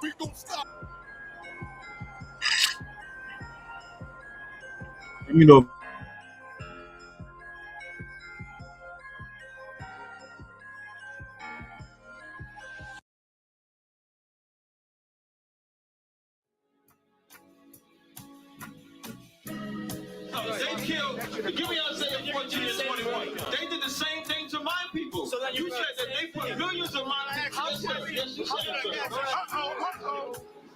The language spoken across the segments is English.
We gon' stop. Let me know. They killed, give me Isaiah 14 and 21. They did the same thing to my people. So you said that they put millions of my actions. Yes, you said so.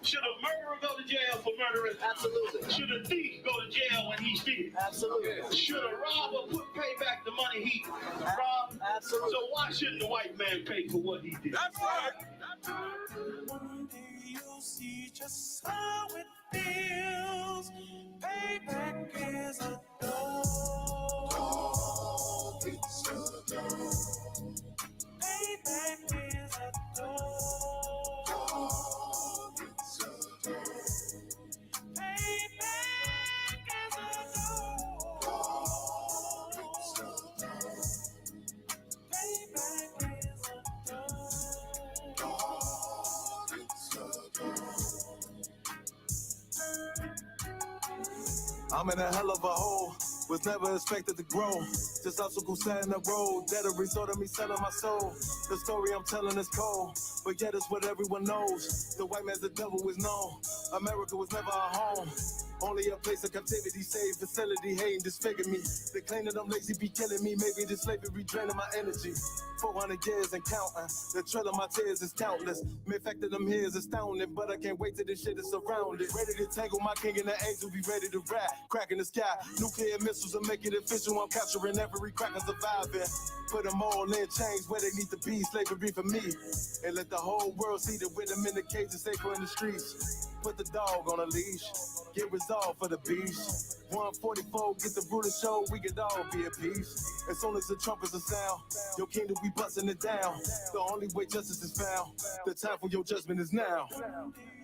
Should a murderer go to jail for murdering? Absolutely. Should a thief go to jail when he steals? Absolutely. Should a robber pay back the money he robbed? Absolutely. So why shouldn't the white man pay for what he did? That's right. One day you'll see just how it feels. Payback is a dog. It's a dog. Payback is a dog. It's a dog. Payback is a dog. It's a dog. Payback is a dog. It's a dog. I'm in a hell of a hole, was never expected to grow. Just obstacle set in the road, that a result of me selling my soul. The story I'm telling is cold, but yet it's what everyone knows. The white man's the devil is known. America was never our home. Only a place of captivity, safe facility, hating, disfigure me. They claim that I'm lazy, be killing me. Maybe this slavery draining my energy. 400 years and counting. The trail of my tears is countless. The fact that I'm here is astounding, but I can't wait till this shit is surrounded. Ready to tangle my king and the angel, be ready to rap. Crack in the sky, nuclear missiles will make it official. I'm capturing every crack and surviving. Put them all in chains where they need to be. Slavery for me. And let the whole world see that with them in the cage is safer in the streets. Put the dog on a leash. Get resolved for the beast. 144, get the brutal show, we could all be at peace. As soon as the trumpets are sound, your kingdom we busting it down. The only way justice is found, the time for your judgment is now.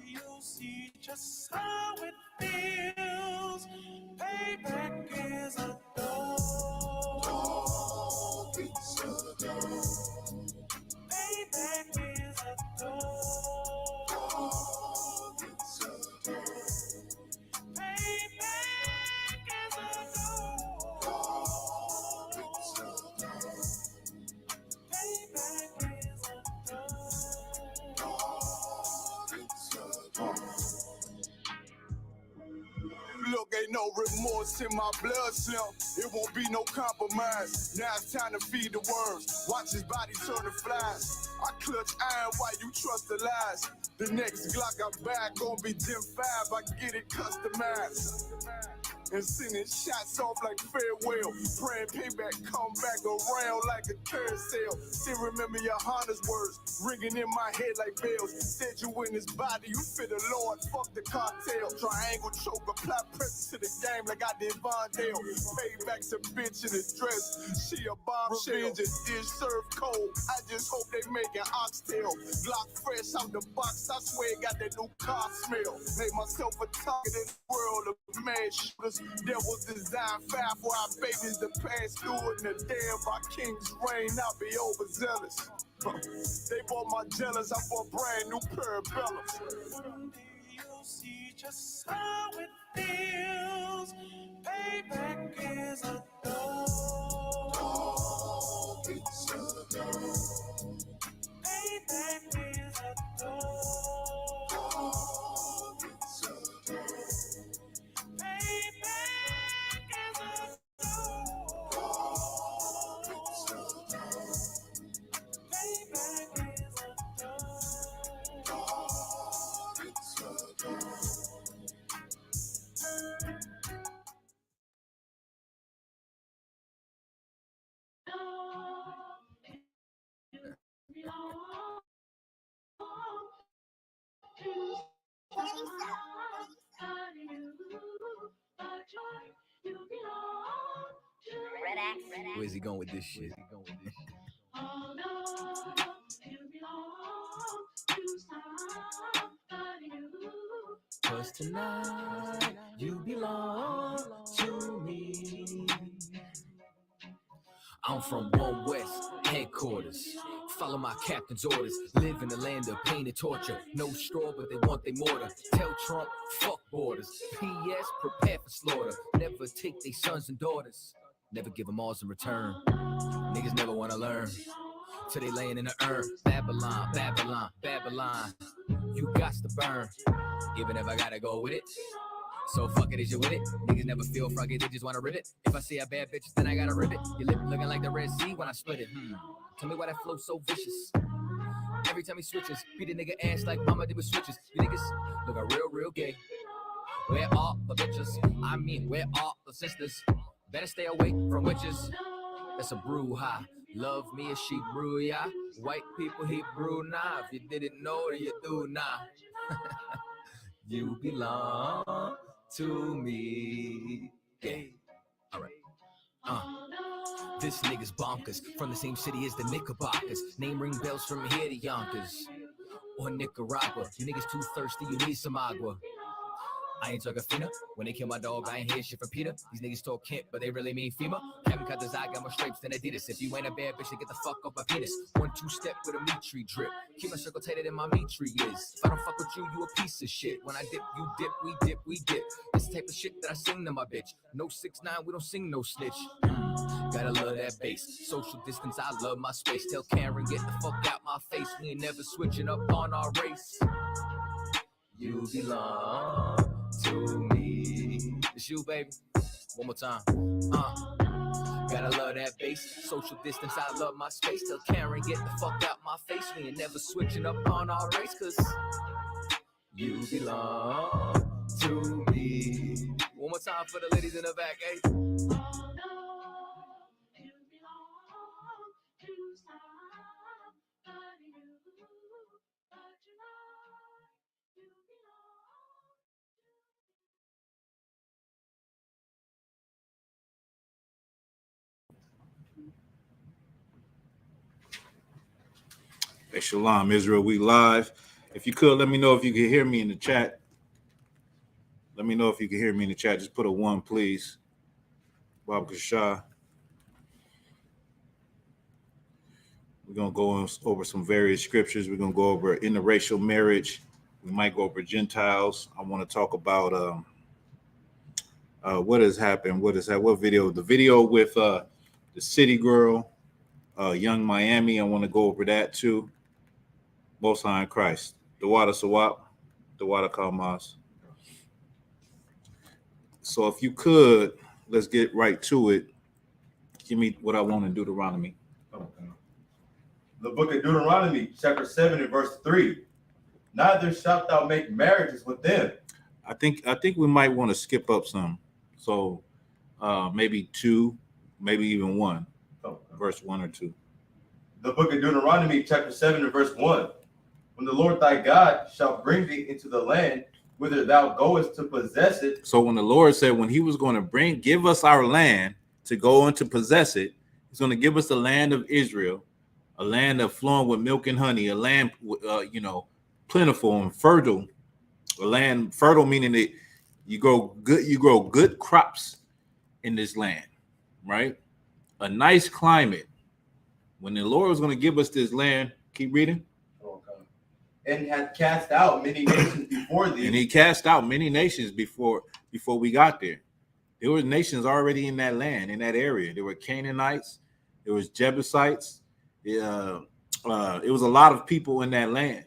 You'll see just how it feels. Payback is a dog. It's a dog. Payback is a dog. It's a dog. Payback is a dog. It's a dog. Payback is a dog. It's a dog. Look, ain't no remorse in my blood cell. It won't be no compromise. Now it's time to feed the worms. Watch his body turn to flies. I clutch iron while you trust the lies. The next Glock I buy gon' be Gen 5. I get it customized. And sending shots off like farewell. Praying payback come back around like a carousel. Still remember YAHANNA's words ringing in my head like bells. Said you in his body, you fit the Lord, fuck the cartel. Triangle choke, apply pressure to the game like I did Vondale. Payback's a bitch in a dress, she a bombshell. Revenge is dish served cold, I just hope they making oxtail. Glock fresh out the box, I swear it got that new car smell. Made myself a target in the world of mad shooters. There was design fire for our babies to pass through in the day of our king's reign. I'll be overzealous. They bought my jealous, I bought brand new parabellums. One day you'll see just how it feels. Payback is a dog. It's a dog. Payback is a dog. It's a dog. Payback is a dog. It's a dog. Payback is a dog. It's a dog. Where's he going with this shit? Cause tonight you belong to me. I'm from One West headquarters, Follow my captain's orders. Live in the land of pain and torture. No straw, but they want their mortar. Tell Trump, fuck borders. P.S. Prepare for slaughter. Never take their sons and daughters. Never give them alls in return. Niggas never want to learn. Till they laying in the urn. Babylon, Babylon, Babylon. You got to burn. Even if I gotta go with it. So fuck it, is you with it? Niggas never feel froggy, they just wanna rip it. If I see a bad bitch, then I gotta rip it. Your lip looking like the Red Sea when I split it. Tell me why that flow so vicious. Every time he switches, beat a nigga ass like mama did with switches. You niggas look a real gay. Where are the bitches? I mean, where are the sisters? Better stay away from witches. That's a brouhaha. Love me as she brew, yeah. White people he brew now. If you didn't know, then you do now. You belong to me. Hey. All right. This nigga's bonkers. From the same city as the Knickerbockers. Name ring bells from here to Yonkers. Or Nicaragua. You niggas too thirsty, you need some agua. I ain't talking Fina. When they kill my dog, I ain't hear shit from Peter. These niggas talk Kent, but they really mean FEMA. Haven't cut the I got more stripes than Adidas. If you ain't a bad bitch, then get the fuck off my penis. 1-2 step with a meat tree drip. Keep my circle tighter than my meat tree is. If I don't fuck with you, you a piece of shit. When I dip, you dip, we dip, we dip. This type of shit that I sing to my bitch. No 6ix9ine, we don't sing no snitch. Gotta love that bass. Social distance, I love my space. Tell Karen, get the fuck out my face. We ain't never switching up on our race. You belong to me. It's you, baby. One more time. Gotta love that bass. Social distance, I love my space. Tell Karen, get the fuck out my face. We ain't never switching up on our race, cause you belong to me. One more time for the ladies in the back, eh? Hey, Shalom, Israel, we live. If you could, let me know if you can hear me in the chat. Let me know if you can hear me in the chat. Just put a 1, please. Bob Kashah. We're going to go over some various scriptures. We're going to go over interracial marriage. We might go over Gentiles. I want to talk about what has happened. What video? The video with the city girl, Young Miami. I want to go over that too. Most High in Christ. The water Sawap. The water Kalmas. So if you could, let's get right to it. Give me what I want in Deuteronomy. Okay. The book of Deuteronomy, chapter 7 and verse 3. Neither shalt thou make marriages with them. I think we might want to skip up some. So maybe 2, maybe even 1. Okay. Verse 1 or 2. The book of Deuteronomy, chapter 7 and verse 1. When the Lord thy God shall bring thee into the land whither thou goest to possess it. So when the Lord said when he was going to give us our land to go and to possess it, he's going to give us the land of Israel, a land of flowing with milk and honey, a land, plentiful and fertile, a land fertile, meaning that you grow good crops in this land, right? A nice climate. When the Lord was going to give us this land, keep reading. And had cast out many nations before thee. And he cast out many nations before we got there. There were nations already in that land, in that area. There were Canaanites, there was Jebusites. It was a lot of people in that land.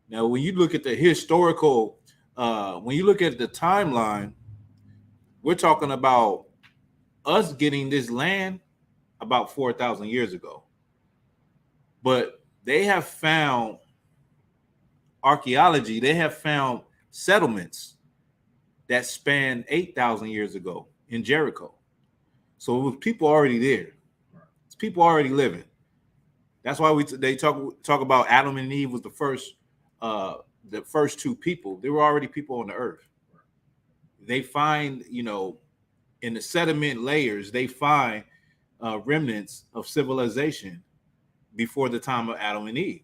Now, when you look at the historical, when you look at the timeline, we're talking about us getting this land about 4,000 years ago. But they have found archaeology, they have found settlements that span 8,000 years ago in Jericho. So it was people already there. It's people already living. That's why they talk about Adam and Eve was the first 2 people. There were already people on the earth. They find, in the sediment layers, they find remnants of civilization before the time of Adam and Eve.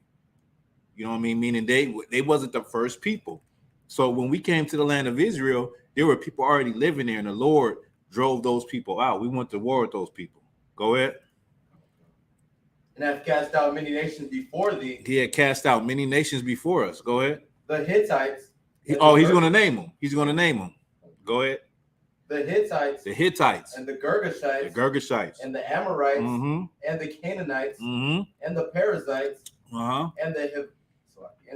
You know what I mean? Meaning they wasn't the first people. So when we came to the land of Israel, there were people already living there, and the Lord drove those people out. We went to war with those people. Go ahead. and have cast out many nations before thee. He had cast out many nations before us. Go ahead. The Hittites. He's going to name them. He's going to name them. Go ahead. The Hittites. The Hittites. And the Girgashites. The Girgashites. And the Amorites. Mm-hmm. And the Canaanites. Mm-hmm. And the Perizzites. Uh-huh. And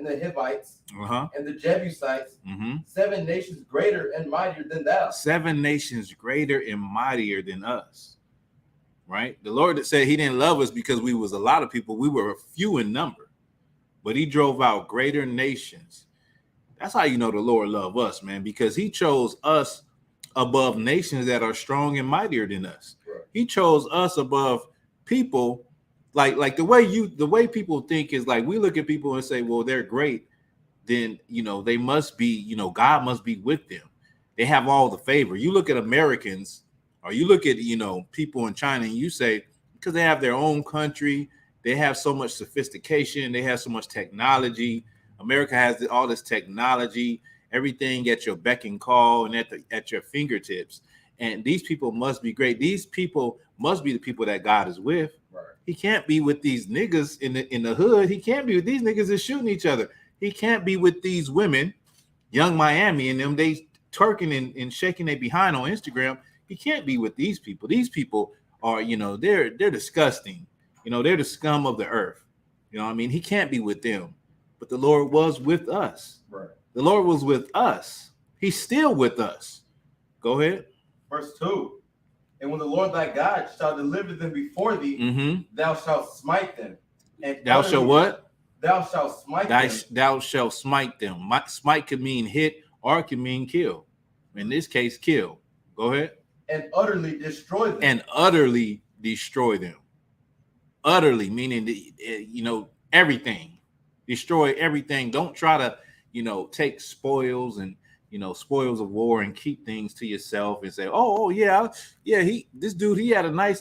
the Hivites. Uh-huh. And the Jebusites. Mm-hmm. 7 nations greater and mightier than thou. 7 nations greater and mightier than us. Right? The Lord said he didn't love us because we was a lot of people. We were few in number. But he drove out greater nations. That's how you know the Lord loved us, man, because he chose us above nations that are strong and mightier than us. Right. He chose us above people like the way people think is like we look at people and say, well, they're great. Then, they must be, God must be with them. They have all the favor. You look at Americans or you look at, people in China and you say, because they have their own country, they have so much sophistication, they have so much technology. America has all this technology, everything at your beck and call and at your fingertips. And these people must be great. These people must be the people that God is with. Right. He can't be with these niggas in the hood. He can't be with these niggas that shooting each other. He can't be with these women, Young Miami and them, they twerking and shaking their behind on Instagram. He can't be with these people. These people are, they're disgusting. They're the scum of the earth. He can't be with them. But the Lord was with us. Right. The Lord was with us. He's still with us. Go ahead. Verse 2. And when the Lord thy God shall deliver them before thee, thou shalt smite them. And thou shalt what? Thou shalt smite them. Thou shalt smite them. Smite could mean hit or it could mean kill. In this case, kill. Go ahead. And utterly destroy them. And utterly destroy them. Utterly meaning, everything. Destroy everything. Don't try to, take spoils and, spoils of war and keep things to yourself and say, oh yeah, this dude, he had a nice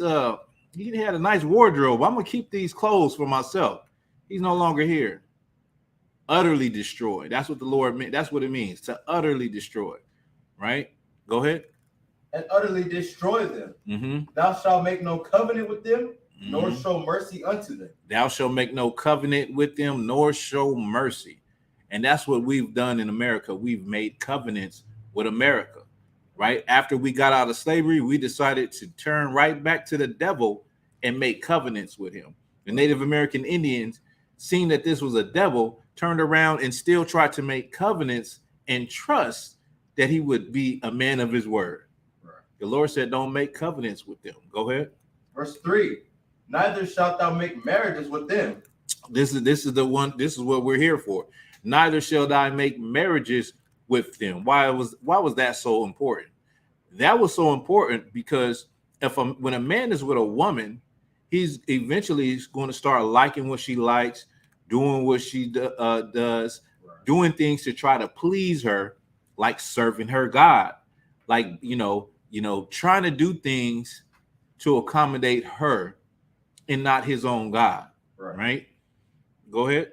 wardrobe. I'm gonna keep these clothes for myself. He's no longer here. Utterly destroy. That's what the Lord meant. That's what it means to utterly destroy. Right? Go ahead. And utterly destroy them. Thou shalt make no covenant with them, nor show mercy unto them. Thou shalt make no covenant with them, nor show mercy. And that's what we've done in America. We've made covenants with America, right? After we got out of slavery, we decided to turn right back to the devil and make covenants with him. The Native American Indians, seeing that this was a devil, turned around and still tried to make covenants and trust that he would be a man of his word. Right. The Lord said, don't make covenants with them. Go ahead. Verse 3. Neither shalt thou make marriages with them. This is the one. This is what we're here for. Neither shall thou make marriages with them. Why was that so important? That was so important because when a man is with a woman, he's eventually going to start liking what she likes, doing what she does, right. Doing things to try to please her, like serving her God, like trying to do things to accommodate her and not his own God. Right? Go ahead.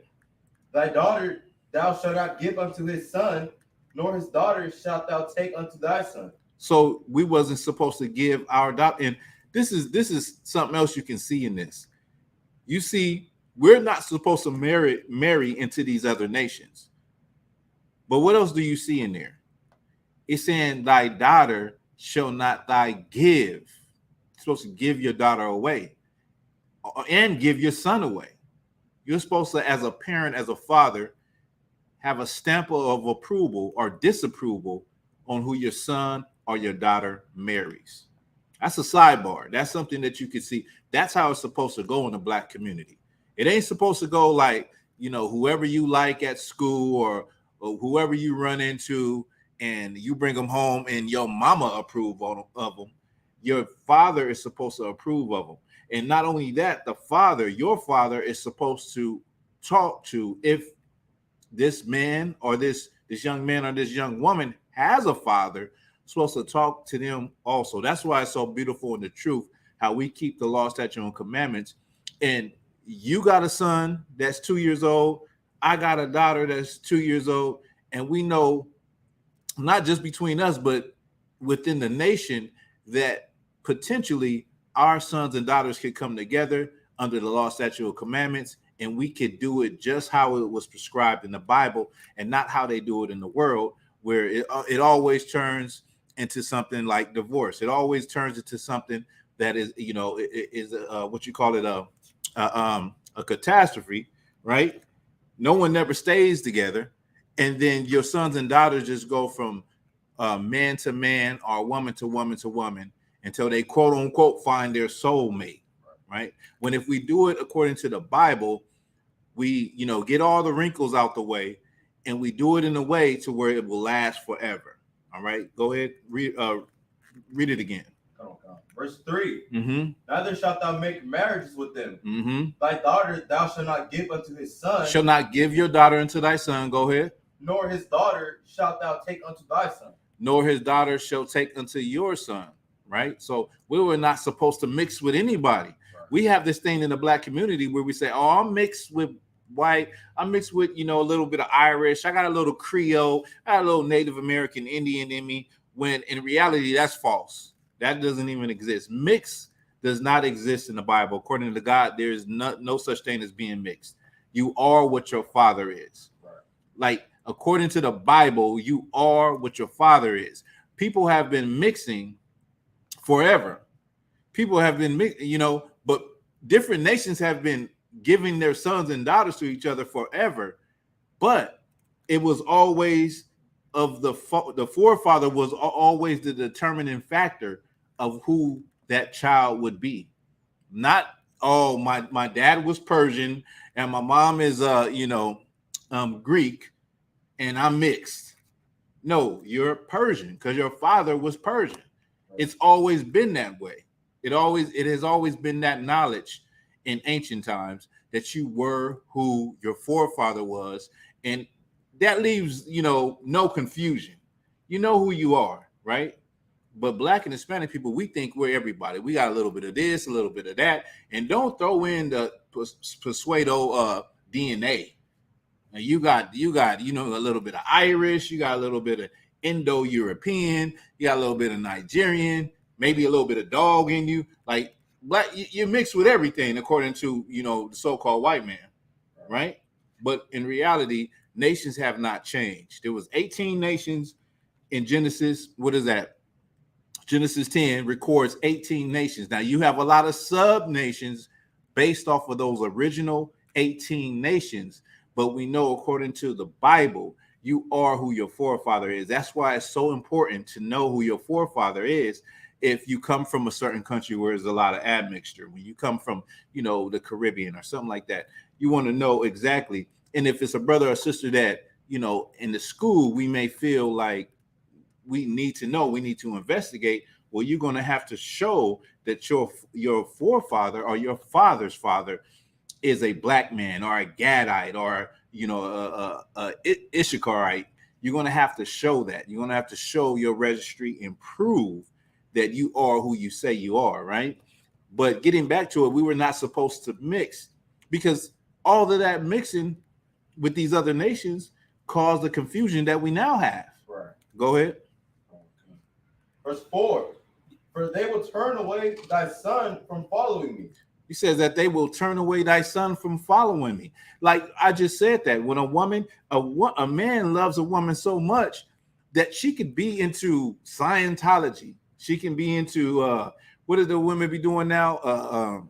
Thy daughter thou shalt not give unto his son, nor his daughter shalt thou take unto thy son. So we wasn't supposed to give our daughter. And this is something else you can see in this. You see, we're not supposed to marry into these other nations. But what else do you see in there? It's saying thy daughter shall not thy give. You're supposed to give your daughter away and give your son away. You're supposed to, as a parent, as a father, have a stamp of approval or disapproval on who your son or your daughter marries. That's a sidebar. That's something that you can see. That's how it's supposed to go in the Black community. It ain't supposed to go like, whoever you like at school or whoever you run into and you bring them home and your mama approve of them. Your father is supposed to approve of them. And not only that, your father is supposed to talk to, if this man or this young man or this young woman has a father, supposed to talk to them also. That's why it's so beautiful in the truth, how we keep the law, statute, and commandments. And you got a son that's 2 years old. I got a daughter that's 2 years old. And we know, not just between us, but within the nation, that potentially our sons and daughters could come together. under the law, statute, of commandments, and we could do it just how it was prescribed in the Bible and not how they do it in the world, where it always turns into something like divorce. It always turns into something that is, what you call it, a catastrophe, right? No one never stays together, and then your sons and daughters just go from man to man or woman to woman to woman until they quote unquote find their soulmate, right? When if we do it according to the Bible, we get all the wrinkles out the way, and we do it in a way to where it will last forever. All right, go ahead, read it again. Verse 3. Mm-hmm. Neither shalt thou make marriages with them. Mm-hmm. Thy daughter thou shalt not give unto his son. Shall not give your daughter unto thy son. Go ahead. Nor his daughter shalt thou take unto thy son. Nor his daughter shall take unto your son. Right? So we were not supposed to mix with anybody. Right. We have this thing in the black community where we say, oh, I'm mixed with white. I'm mixed with, a little bit of Irish. I got a little Creole. I got a little Native American Indian in me. When in reality, that's false. That doesn't even exist. Mix does not exist in the Bible. According to God, there is no such thing as being mixed. You are what your father is. Right. Like, according to the Bible, you are what your father is. People have been mixing forever. People have been, but different nations have been giving their sons and daughters to each other forever. But it was always the forefather was always the determining factor of who that child would be. Not, oh, my dad was Persian and my mom is Greek and I'm mixed. No, you're Persian because your father was Persian. It's always been that way. It has always been that knowledge in ancient times that you were who your forefather was, and that leaves no confusion. You know who you are, right? But black and Hispanic people, we think we're everybody. We got a little bit of this, a little bit of that, and don't throw in the Persuado DNA. Now you got a little bit of Irish, you got a little bit of Indo-European, you got a little bit of Nigerian, maybe a little bit of dog in you. Like black, you're mixed with everything according to the so-called white man, right? But in reality, nations have not changed. There was 18 nations in Genesis. What is that? Genesis 10 records 18 nations. Now you have a lot of sub-nations based off of those original 18 nations, but we know according to the Bible, you are who your forefather is. That's why it's so important to know who your forefather is. If you come from a certain country where there's a lot of admixture, when you come from, the Caribbean or something like that, you want to know exactly. And if it's a brother or sister that, in the school, we may feel like we need to know, we need to investigate. Well, you're going to have to show that your forefather or your father's father is a black man or a Gadite or, a Issacharite. You're going to have to show that. You're going to have to show your registry and prove that you are who you say you are, right? But getting back to it, we were not supposed to mix because all of that mixing with these other nations caused the confusion that we now have. Right. Go ahead. Verse 4, for they will turn away thy son from following me. He says that they will turn away thy son from following me. Like I just said that when a man loves a woman so much that she could be into Scientology. She can be into, what do the women be doing now?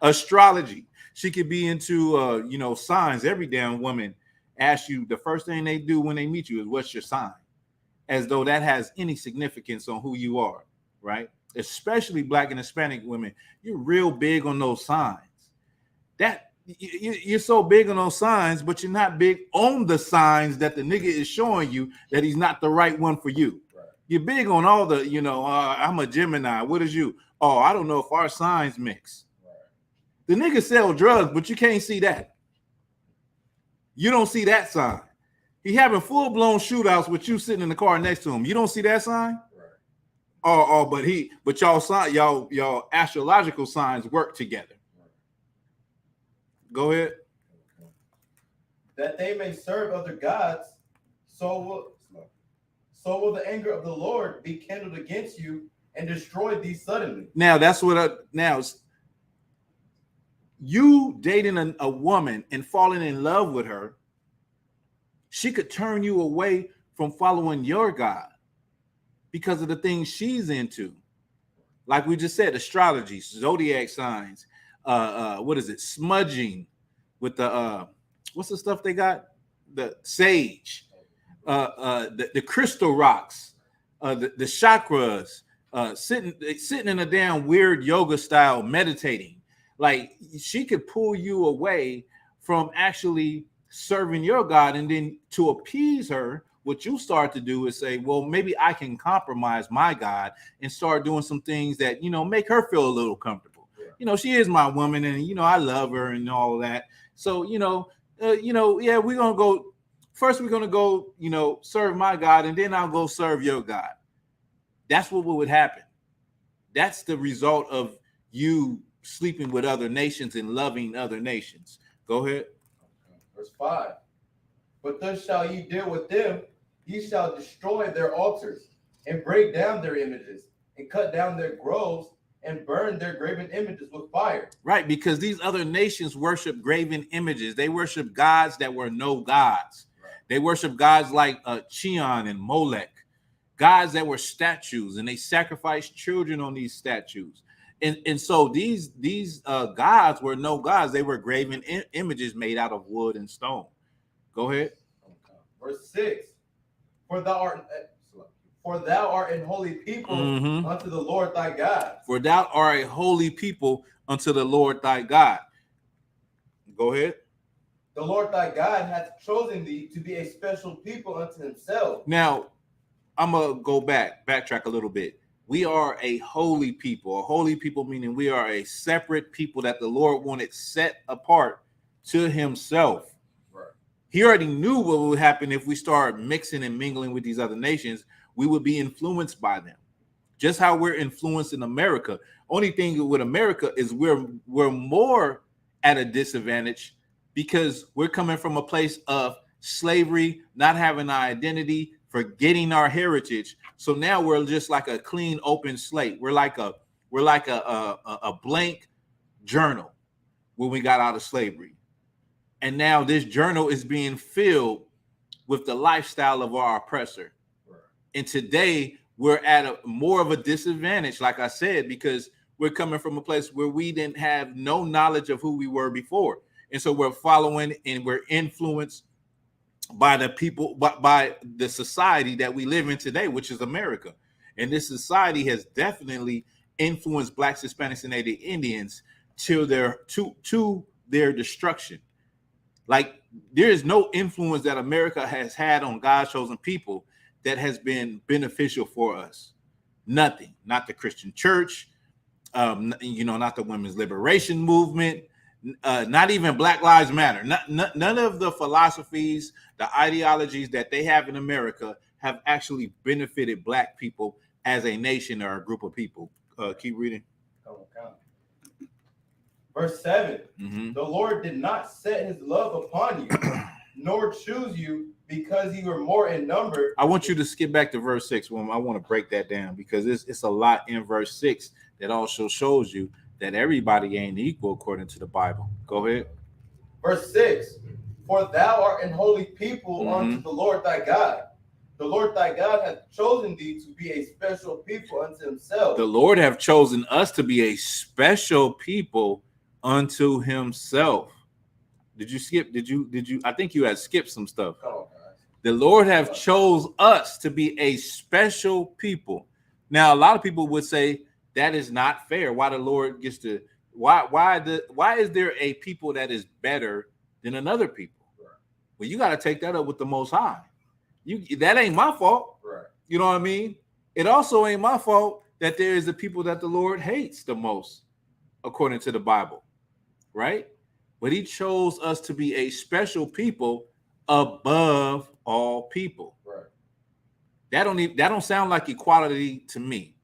Astrology. She could be into, signs. Every damn woman asks you, the first thing they do when they meet you is, what's your sign? As though that has any significance on who you are, right? Especially black and Hispanic women. You're real big on those signs. That you're so big on those signs, but you're not big on the signs that the nigga is showing you that he's not the right one for you. Right. You're big on all the, I'm a Gemini. What is you? Oh, I don't know if our signs mix. Right. The nigga sell drugs, but you can't see that. You don't see that sign. He having full-blown shootouts with you sitting in the car next to him. You don't see that sign? Right. But y'all astrological signs work together. Right. Go ahead. That they may serve other gods, so will the anger of the Lord be kindled against you and destroy thee suddenly. Now that's what you dating a woman and falling in love with her, she could turn you away from following your God because of the things she's into. Like we just said, astrology, zodiac signs, what is it? Smudging with the what's the stuff they got? The sage, the crystal rocks, the chakras, sitting in a damn weird yoga style meditating. Like she could pull you away from actually serving your God, and then to appease her, what you start to do is say, well, maybe I can compromise my God and start doing some things that, you know, make her feel a little comfortable. Yeah. You know, she is my woman, and, you know, I love her and all that. So, yeah, we're going to go first. We're going to go, serve my God, and then I'll go serve your God. That's what would happen. That's the result of you sleeping with other nations and loving other nations. Go ahead. Verse 5. But thus shall ye deal with them. Ye shall destroy their altars, and break down their images, and cut down their groves, and burn their graven images with fire. Right, because these other nations worship graven images. They worship gods that were no gods. Right. They worship gods like Cheon and Molech, gods that were statues, and they sacrificed children on these statues. And so these gods were no gods. They were graven images made out of wood and stone. Go ahead. Verse 6. For thou art an holy people unto the Lord thy God. For thou art a holy people unto the Lord thy God. Go ahead. The Lord thy God hath chosen thee to be a special people unto himself. Now, I'm going to backtrack a little bit. We are a holy people. A holy people meaning we are a separate people that the Lord wanted set apart to himself. He already knew what would happen if we start mixing and mingling with these other nations. We would be influenced by them. Just how we're influenced in America. Only thing with America is we're more at a disadvantage because we're coming from a place of slavery, not having our identity, forgetting our heritage. So now we're just like a clean, open slate. We're like a blank journal when we got out of slavery. And now this journal is being filled with the lifestyle of our oppressor. Right. And today we're at more of a disadvantage, like I said, because we're coming from a place where we didn't have no knowledge of who we were before. And so we're following and we're influenced by the people, by the society that we live in today, which is America. And this society has definitely influenced Blacks, Hispanics, and Native Indians to their destruction. Like there is no influence that America has had on God's chosen people that has been beneficial for us. Nothing, not the Christian church, not the women's liberation movement, not even Black Lives Matter. None of the philosophies, the ideologies that they have in America have actually benefited Black people as a nation or a group of people. Keep reading. Verse 7, The Lord did not set his love upon you, nor choose you because you were more in number. I want you to skip back to verse 6. Well, I want to break that down because it's a lot in verse 6 that also shows you that everybody ain't equal according to the Bible. Go ahead. Verse 6, For thou art an holy people unto the Lord thy God. The Lord thy God hath chosen thee to be a special people unto himself. The Lord have chosen us to be a special people unto himself. Did you skip? Did you? I think you had skipped some stuff. Oh, the Lord have chose us to be a special people. Now, a lot of people would say that is not fair. Why the Lord gets to? Why is there a people that is better than another people? Right. Well, you got to take that up with the Most High. That ain't my fault. Right. You know what I mean? It also ain't my fault that there is the people that the Lord hates the most, according to the Bible. Right? But he chose us to be a special people above all people. Right. That don't sound like equality to me.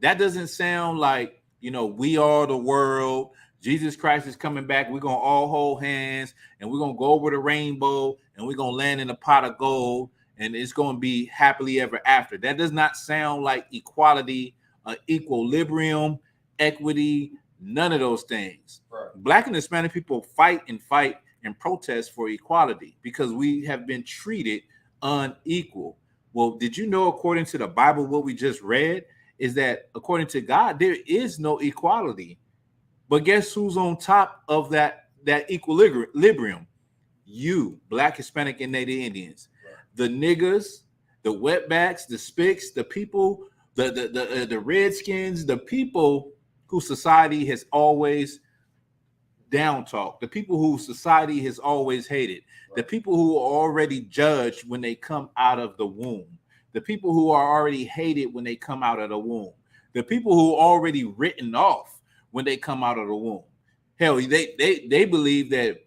That doesn't sound like, we are the world. Jesus Christ is coming back. We're going to all hold hands and we're going to go over the rainbow and we're going to land in a pot of gold and it's going to be happily ever after. That does not sound like equality, equilibrium, equity, None of those things. Right. Black and Hispanic people fight and protest for equality because we have been treated unequal. Well, did you know, according to the Bible, what we just read is that according to God, there is no equality. But guess who's on top of that equilibrium? You, Black, Hispanic, and Native Indians. Right. The niggas, the wetbacks, the spics, the people, the redskins, the people who society has always down talked, the people who society has always hated, right. The people who are already judged when they come out of the womb, the people who are already hated when they come out of the womb, the people who are already written off when they come out of the womb. Hell, they believe that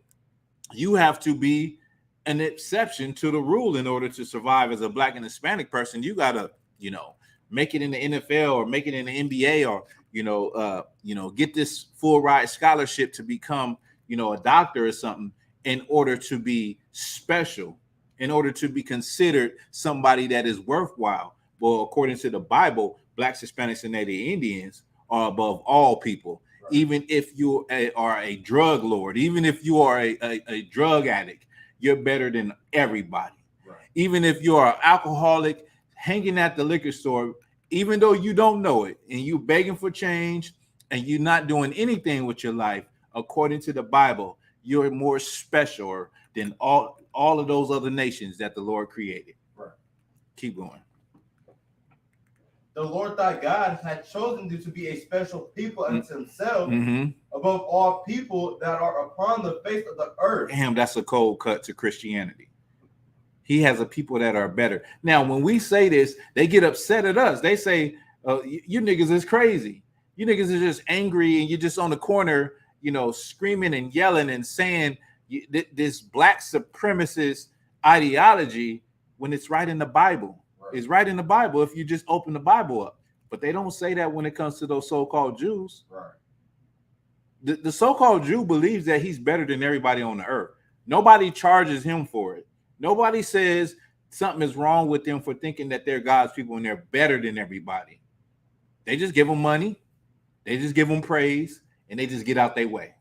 you have to be an exception to the rule in order to survive as a Black and Hispanic person. You gotta, make it in the NFL or make it in the NBA or get this full ride scholarship to become, a doctor or something in order to be special, in order to be considered somebody that is worthwhile. Well, according to the Bible, Blacks, Hispanics, and Native Indians are above all people. Right. Even if you are a drug lord, even if you are a drug addict, you're better than everybody. Right. Even if you are an alcoholic hanging at the liquor store, even though you don't know it and you begging for change and you're not doing anything with your life, according to the Bible, you're more special than all of those other nations that the Lord created. Right. Keep going. The Lord thy God had chosen you to be a special people unto himself, above all people that are upon the face of the earth. Damn, that's a cold cut to Christianity. He has a people that are better. Now, when we say this, they get upset at us. They say, you niggas is crazy. You niggas are just angry and you're just on the corner, screaming and yelling and saying this Black supremacist ideology when it's right in the Bible. Right. It's right in the Bible if you just open the Bible up. But they don't say that when it comes to those so-called Jews. Right. The so-called Jew believes that he's better than everybody on the earth. Nobody charges him for it. Nobody says something is wrong with them for thinking that they're God's people and they're better than everybody. They just give them money. They just give them praise and they just get out their way.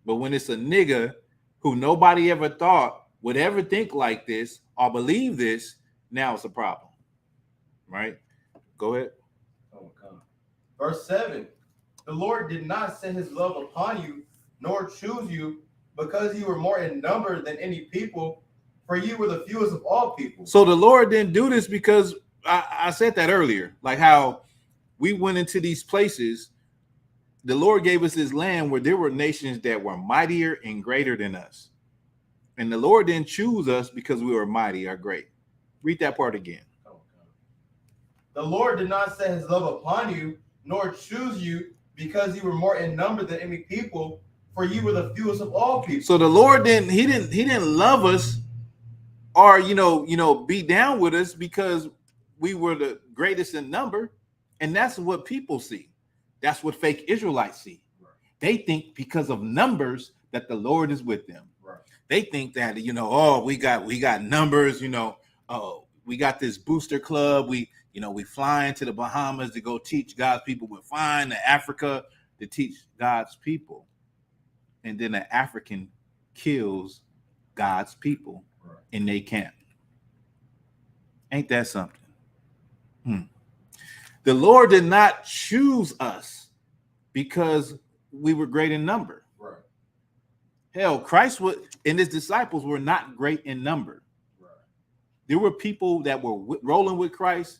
But when it's a nigga who nobody ever thought would ever think like this or believe this, now it's a problem. Right? Go ahead. Oh, God. Verse 7. The Lord did not set his love upon you, nor choose you, because you were more in number than any people, for you were the fewest of all people. So the Lord didn't do this because I said that earlier, like how we went into these places. The Lord gave us this land where there were nations that were mightier and greater than us. And the Lord didn't choose us because we were mighty or great. Read that part again. The Lord did not set his love upon you, nor choose you, because you were more in number than any people, for you were the fewest of all people. So the Lord didn't love us or be down with us because we were the greatest in number. And that's what people see. That's what fake Israelites see. Right. They think because of numbers that the Lord is with them. Right. They think that we got numbers, we got this booster club, we flying to the Bahamas to go teach God's people, we're flying to Africa to teach God's people. And then an African kills God's people in their camp. Ain't that something? The Lord did not choose us because we were great in number. Right. Hell, Christ and his disciples were not great in number. Right. There were people that were rolling with Christ,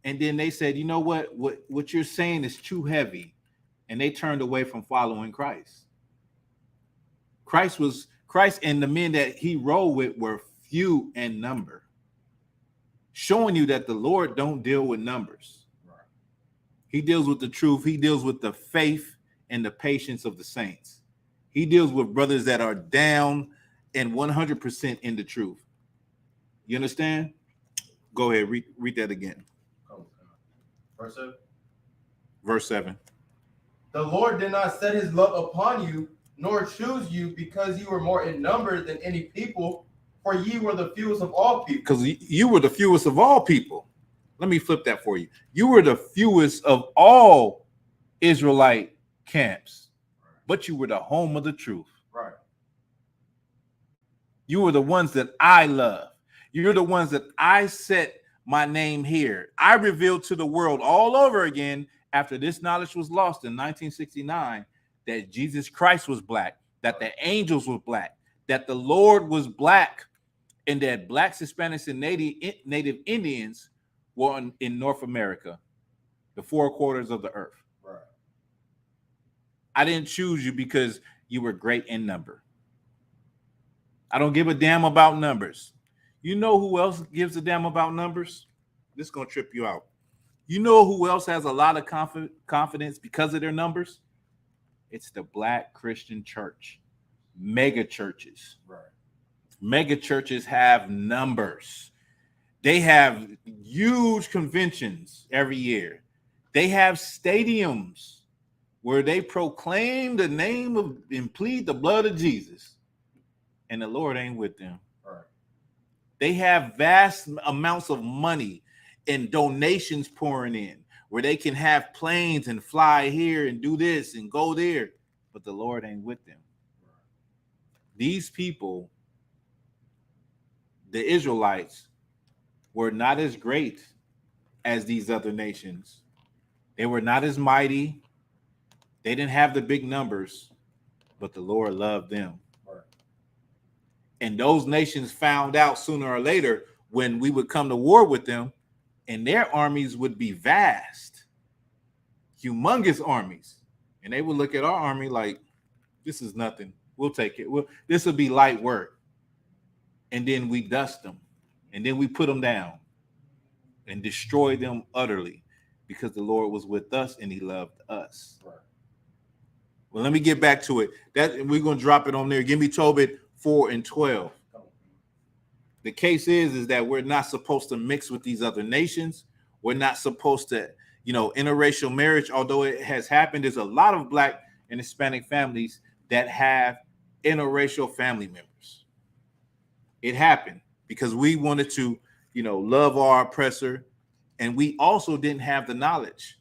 and then they said, you know what you're saying is too heavy, and they turned away from following Christ. Christ and the men that he rolled with were few in number, showing you that the Lord don't deal with numbers. Right. He deals with the truth. He deals with the faith and the patience of the saints. He deals with brothers that are down and 100% in the truth. You understand? Go ahead, read that again. Verse 7. Verse 7. The Lord did not set his love upon you, nor choose you, because you were more in number than any people, for ye were the fewest of all people. Because you were the fewest of all people. Let me flip that for you. You were the fewest of all Israelite camps, but you were the home of the truth. Right. You were the ones that I love. You're the ones that I set my name here. I revealed to the world all over again after this knowledge was lost in 1969 that Jesus Christ was black, that the angels were black, that the Lord was black, and that blacks, Hispanics, and Native Indians were in North America, the 4 quarters of the earth. Right. I didn't choose you because you were great in number. I don't give a damn about numbers. You know who else gives a damn about numbers? This is going to trip you out. You know who else has a lot of confidence because of their numbers? It's the Black Christian church. Mega churches. Right. Mega churches have numbers. They have huge conventions every year. They have stadiums where they proclaim the name of and plead the blood of Jesus. And the Lord ain't with them. Right. They have vast amounts of money and donations pouring in where they can have planes and fly here and do this and go there, but the Lord ain't with them. Right. These people, the Israelites, were not as great as these other nations. They were not as mighty. They didn't have the big numbers, but the Lord loved them. And those nations found out sooner or later when we would come to war with them, and their armies would be vast, humongous armies. And they would look at our army like, this is nothing. We'll take it. This will be light work. And then we dust them. And then we put them down and destroy them utterly because the Lord was with us and he loved us. Right. Well, let me get back to it. That we're going to drop it on there. Give me Tobit 4 and 12. The case is that we're not supposed to mix with these other nations. We're not supposed to, interracial marriage, although it has happened. There's a lot of Black and Hispanic families that have interracial family members. It happened because we wanted to, love our oppressor. And we also didn't have the knowledge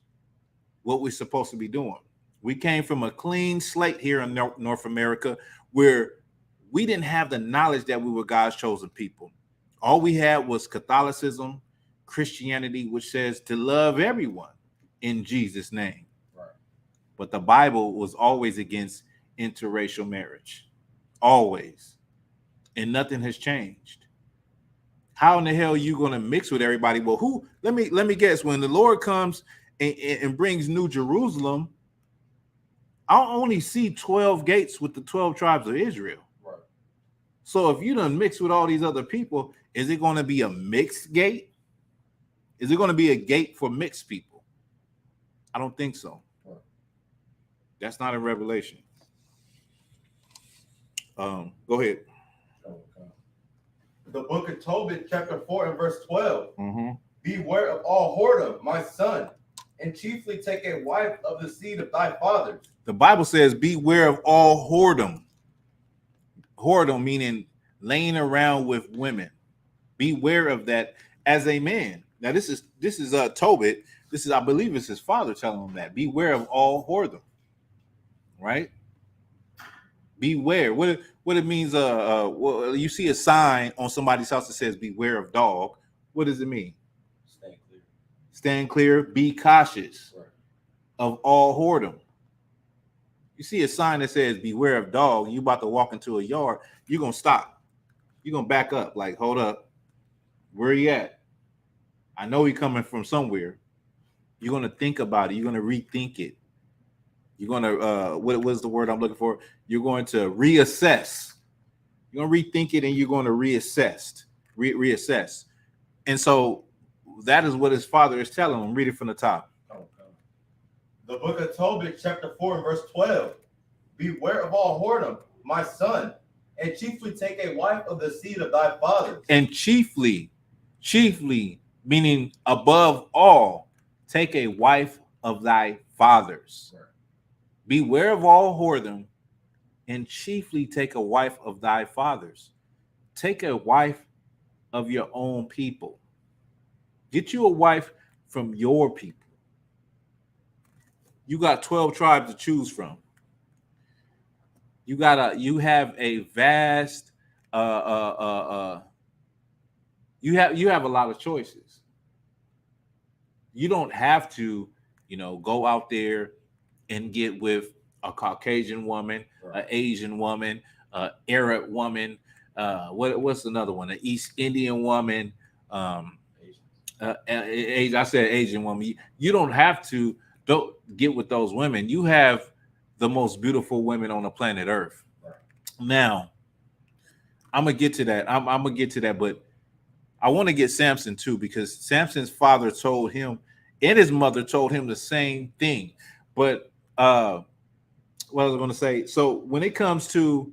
what we're supposed to be doing. We came from a clean slate here in North America where we didn't have the knowledge that we were God's chosen people. All we had was Catholicism, Christianity, which says to love everyone in Jesus' name. Right. But the Bible was always against interracial marriage. Always. And nothing has changed. How in the hell are you going to mix with everybody? Well, let me guess, when the Lord comes and brings New Jerusalem, I'll only see 12 gates with the 12 tribes of Israel. Right. So if you done mix with all these other people, is it going to be a mixed gate? Is it going to be a gate for mixed people? I don't think so. Right. That's not in Revelation. Go ahead. Okay. The book of Tobit, chapter 4 and verse 12. Mm-hmm. Beware of all whoredom, my son, and chiefly take a wife of the seed of thy fathers. The Bible says, beware of all whoredom. Whoredom meaning laying around with women. Beware of that as a man. Now this is Tobit. This is, I believe, it's his father telling him that. Beware of all whoredom. Right? Beware. What it means? Well, you see a sign on somebody's house that says "Beware of dog." What does it mean? Stand clear. Stand clear. Be cautious Right. of all whoredom. You see a sign that says "Beware of dog," and you about to walk into a yard, you're gonna stop. You're gonna back up. Like, hold up, where he at? I know he coming from somewhere. You're gonna think about it. You're gonna rethink it. You're gonna what was the word I'm looking for? You're going to reassess. You're gonna rethink it, and you're going to reassess. And so that is what his father is telling him. Read it from the top. Okay. The book of Tobit, chapter 4 and verse 12. Beware of all whoredom, my son, and chiefly take a wife of the seed of thy fathers. And chiefly meaning above all, take a wife of thy fathers. Right. Beware of all whoredom, and chiefly take a wife of thy fathers. Take a wife of your own people. Get you a wife from your people. you got 12 tribes to choose from. You have a vast you have a lot of choices. You don't have to, go out there and get with a Caucasian woman, an Asian woman, Arab woman, what's another one? An East Indian woman, I said Asian woman. You don't have to don't get with those women. You have the most beautiful women on the planet Earth. Right. Now, I'm gonna get to that. I'm gonna get to that, but I want to get Samson too, because Samson's father told him and his mother told him the same thing. But what I was going to say, so when it comes to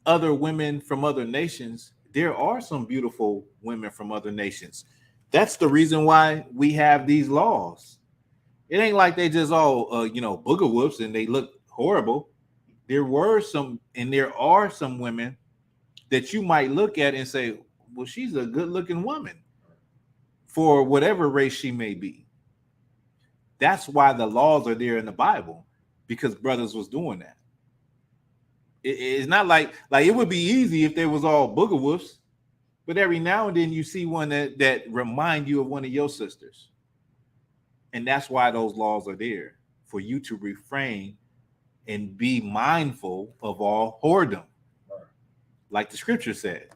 other women from other nations, there are some beautiful women from other nations. That's the reason why we have these laws. It ain't like they just all, booger whoops and they look horrible. There were some, and there are some women that you might look at and say, well, she's a good looking woman for whatever race she may be. That's why the laws are there in the Bible, because brothers was doing that. It's not like it would be easy if they was all booger whoops, but every now and then you see one that remind you of one of your sisters. And that's why those laws are there, for you to refrain and be mindful of all whoredom, like the scripture said.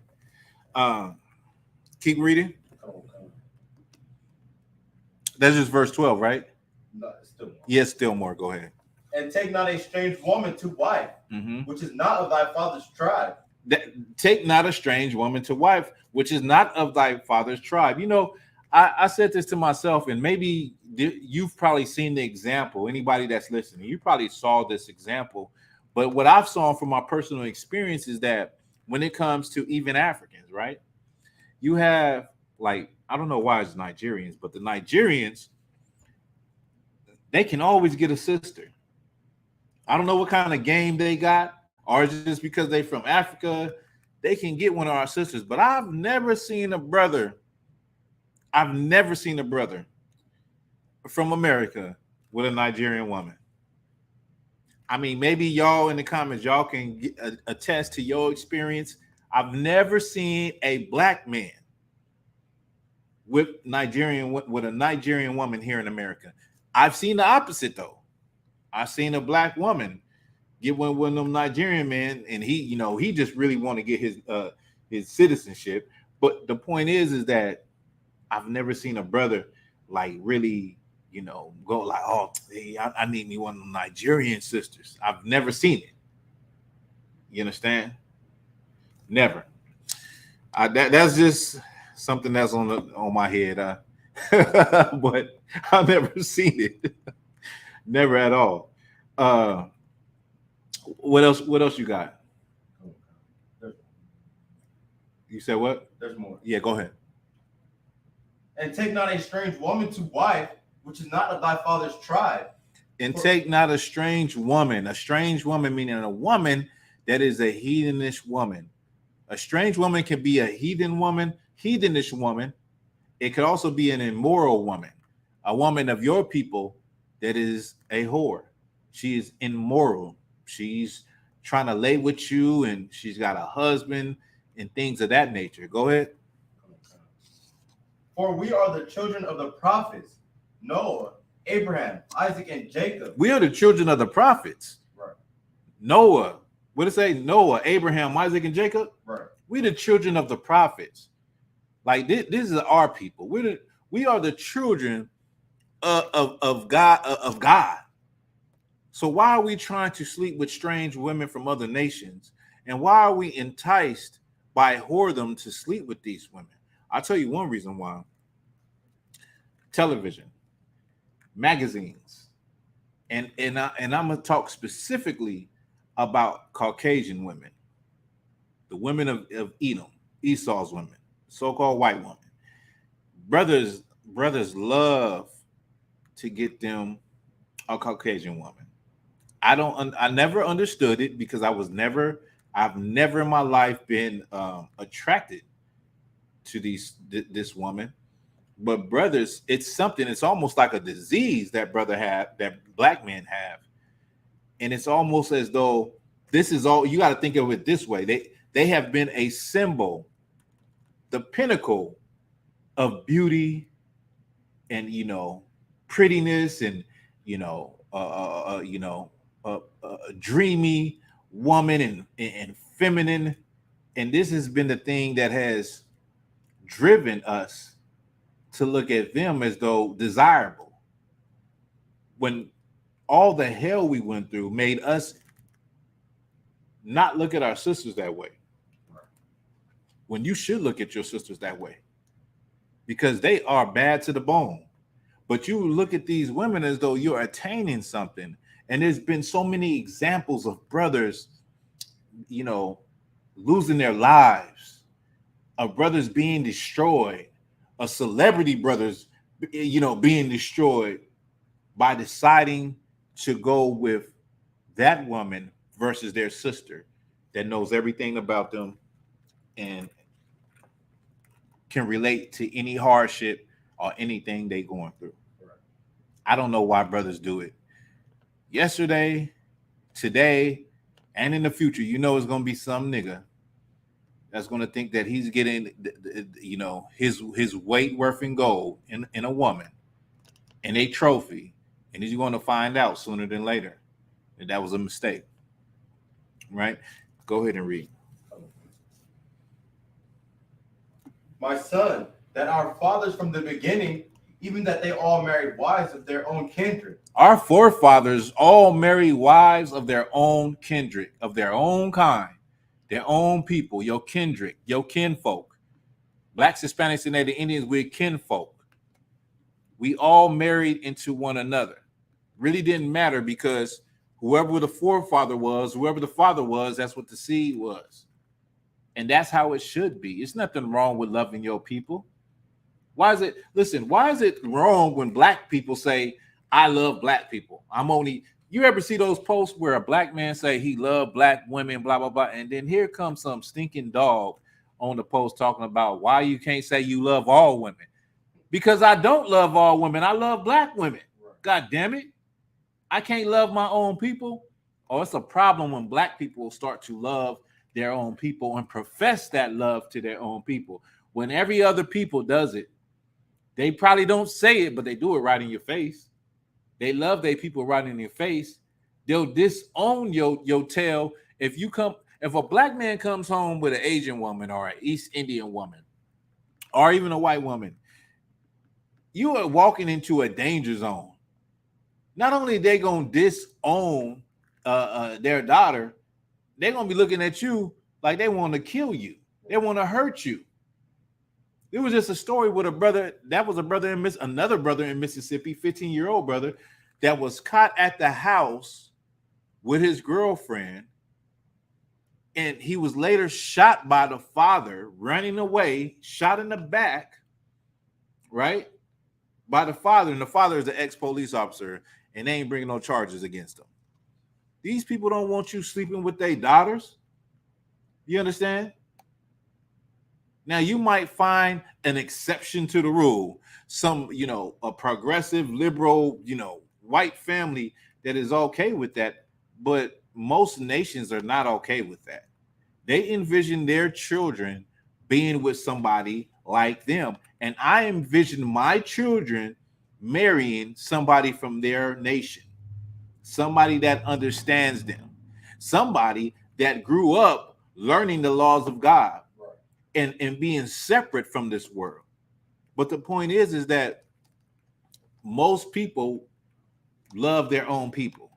Keep reading. That's just verse 12, right? No, it's still more. Yes, still more. Go ahead. And take not a strange woman to wife, which is not of thy father's tribe. Take not a strange woman to wife, which is not of thy father's tribe. I said this to myself, and maybe you've probably seen the example. Anybody that's listening, you probably saw this example. But what I've saw from my personal experience is that when it comes to even Africans, right? You have, I don't know why it's Nigerians, but the Nigerians, they can always get a sister. I don't know what kind of game they got, or just because they from Africa, they can get one of our sisters. But I've never seen a brother from America with a Nigerian woman. I mean, maybe y'all in the comments, y'all can attest to your experience. I've never seen a black man with a Nigerian woman here in America. I've seen the opposite though. I've seen a black woman get one of them Nigerian men, and he just really want to get his citizenship. But the point is that I've never seen a brother really, go like, oh, hey, I need me one of the Nigerian sisters. I've never seen it. You understand? Never. That's just something that's on my head. But I've never seen it. Never at all. What else you got? You said what? There's more. Yeah, go ahead. And take not a strange woman to wife, which is not of thy father's tribe. And take not a strange woman meaning a woman that is a heathenish woman. A strange woman can be a heathenish woman. It could also be an immoral woman, a woman of your people that is a whore. She is immoral. She's trying to lay with you, and she's got a husband and things of that nature. Go ahead. For we are the children of the prophets, Noah, Abraham, Isaac, and Jacob. We are the children of the prophets. Right. Noah. What did it say? Noah, Abraham, Isaac, and Jacob. Right. We're the children of the prophets. Like this is our people. We are the children of God. So why are we trying to sleep with strange women from other nations? And why are we enticed by whoredom to sleep with these women? I'll tell you one reason why. Television, magazines, and I'm gonna talk specifically about Caucasian women, the women of Edom, Esau's women, so-called white women. Brothers love to get them a Caucasian woman. I never understood it because I've never in my life been attracted to this woman. But brothers, it's something, it's almost like a disease that black men have. And it's almost as though this is all, you got to think of it this way. They have been a symbol, the pinnacle of beauty and, prettiness and, a dreamy woman and feminine. And this has been the thing that has driven us to look at them as though desirable, when all the hell we went through made us not look at our sisters that way, when you should look at your sisters that way, because they are bad to the bone. But you look at these women as though you're attaining something. And there's been so many examples of brothers, losing their lives, of brothers being destroyed, of celebrity brothers, being destroyed by deciding to go with that woman versus their sister that knows everything about them and can relate to any hardship or anything they going through. Right. I don't know why brothers do it. Yesterday, today, and in the future, it's going to be some nigga that's going to think that he's getting, his weight worth in gold in a woman, in a trophy, and he's going to find out sooner than later that was a mistake. Right? Go ahead and read. My son, that our fathers from the beginning, even that they all married wives of their own kindred. Our forefathers all married wives of their own kindred, of their own kind, their own people, your kindred, your kinfolk. Blacks, Hispanics, and Native Indians, we're kinfolk. We all married into one another. Really didn't matter, because whoever the forefather was, whoever the father was, that's what the seed was. And that's how it should be. It's nothing wrong with loving your people. Why is it wrong when black people say, I love black people? You ever see those posts where a black man say he loved black women, blah, blah, blah. And then here comes some stinking dog on the post talking about why you can't say you love all women. Because I don't love all women. I love black women. God damn it. I can't love my own people. Oh, it's a problem when black people start to love their own people and profess that love to their own people. When every other people does it, they probably don't say it, but they do it right in your face. They love their people right in your face. They'll disown your tail. If a black man comes home with an Asian woman or an East Indian woman or even a white woman, you are walking into a danger zone. Not only they gonna disown their daughter, they're gonna be looking at you like they want to kill you. They want to hurt you. There was just a story with another brother in Mississippi, 15-year-old brother, that was caught at the house with his girlfriend, and he was later shot by the father, running away, shot in the back, right, by the father, and the father is an ex-police officer, and they ain't bringing no charges against him. These people don't want you sleeping with their daughters. You understand? Now, you might find an exception to the rule. Some, a progressive, liberal, white family that is okay with that. But most nations are not okay with that. They envision their children being with somebody like them. And I envision my children marrying somebody from their nation, somebody that understands them, somebody that grew up learning the laws of God. And being separate from this world. But the point is that most people love their own people.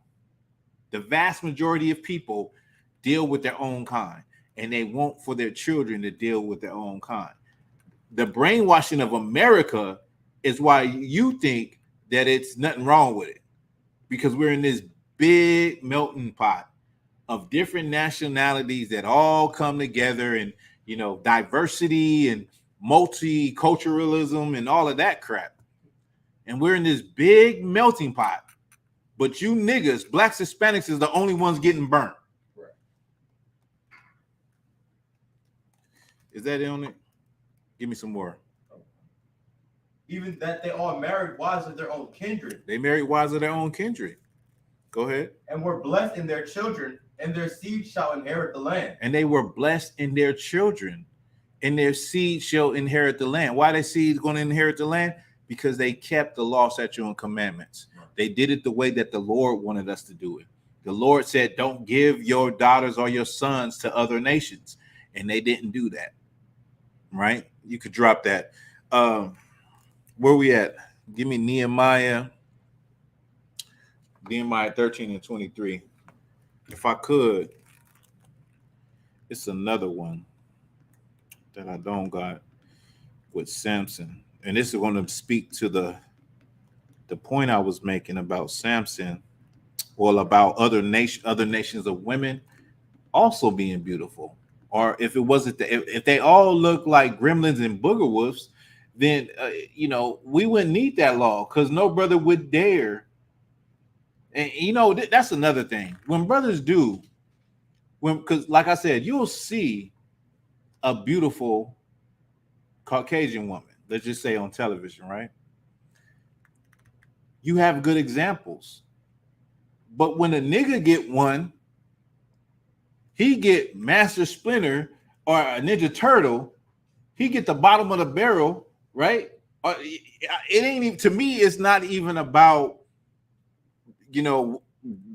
The vast majority of people deal with their own kind, and they want for their children to deal with their own kind. The brainwashing of America is why you think that it's nothing wrong with it, because we're in this big melting pot of different nationalities that all come together, and diversity and multiculturalism and all of that crap. And we're in this big melting pot. But you niggas, blacks, Hispanics, is the only ones getting burnt. Right. Is that on it? Give me some more. even that they all married wives of their own kindred. They married wives of their own kindred. Go ahead. And were blessed in their children, and their seed shall inherit the land. And they were blessed in their children, and their seed shall inherit the land. Why their seed going to inherit the land? Because they kept the law, statute, and commandments. They did it the way that the Lord wanted us to do it. The Lord said, don't give your daughters or your sons to other nations. And they didn't do that. Right? You could drop that. Where we at? Give me Nehemiah 13 and 23. If I could, it's another one that I don't got with Samson. And this is going to speak to the point I was making about Samson, or about other nations of women also being beautiful. Or if it wasn't if they all look like gremlins and booger wolves, then we wouldn't need that law, because no brother would dare. And that's another thing. When brothers do, because like I said, you'll see a beautiful Caucasian woman, let's just say on television, right? You have good examples. But when a nigga get one, he get Master Splinter or a Ninja Turtle, he get the bottom of the barrel, right? It ain't even, to me, it's not even about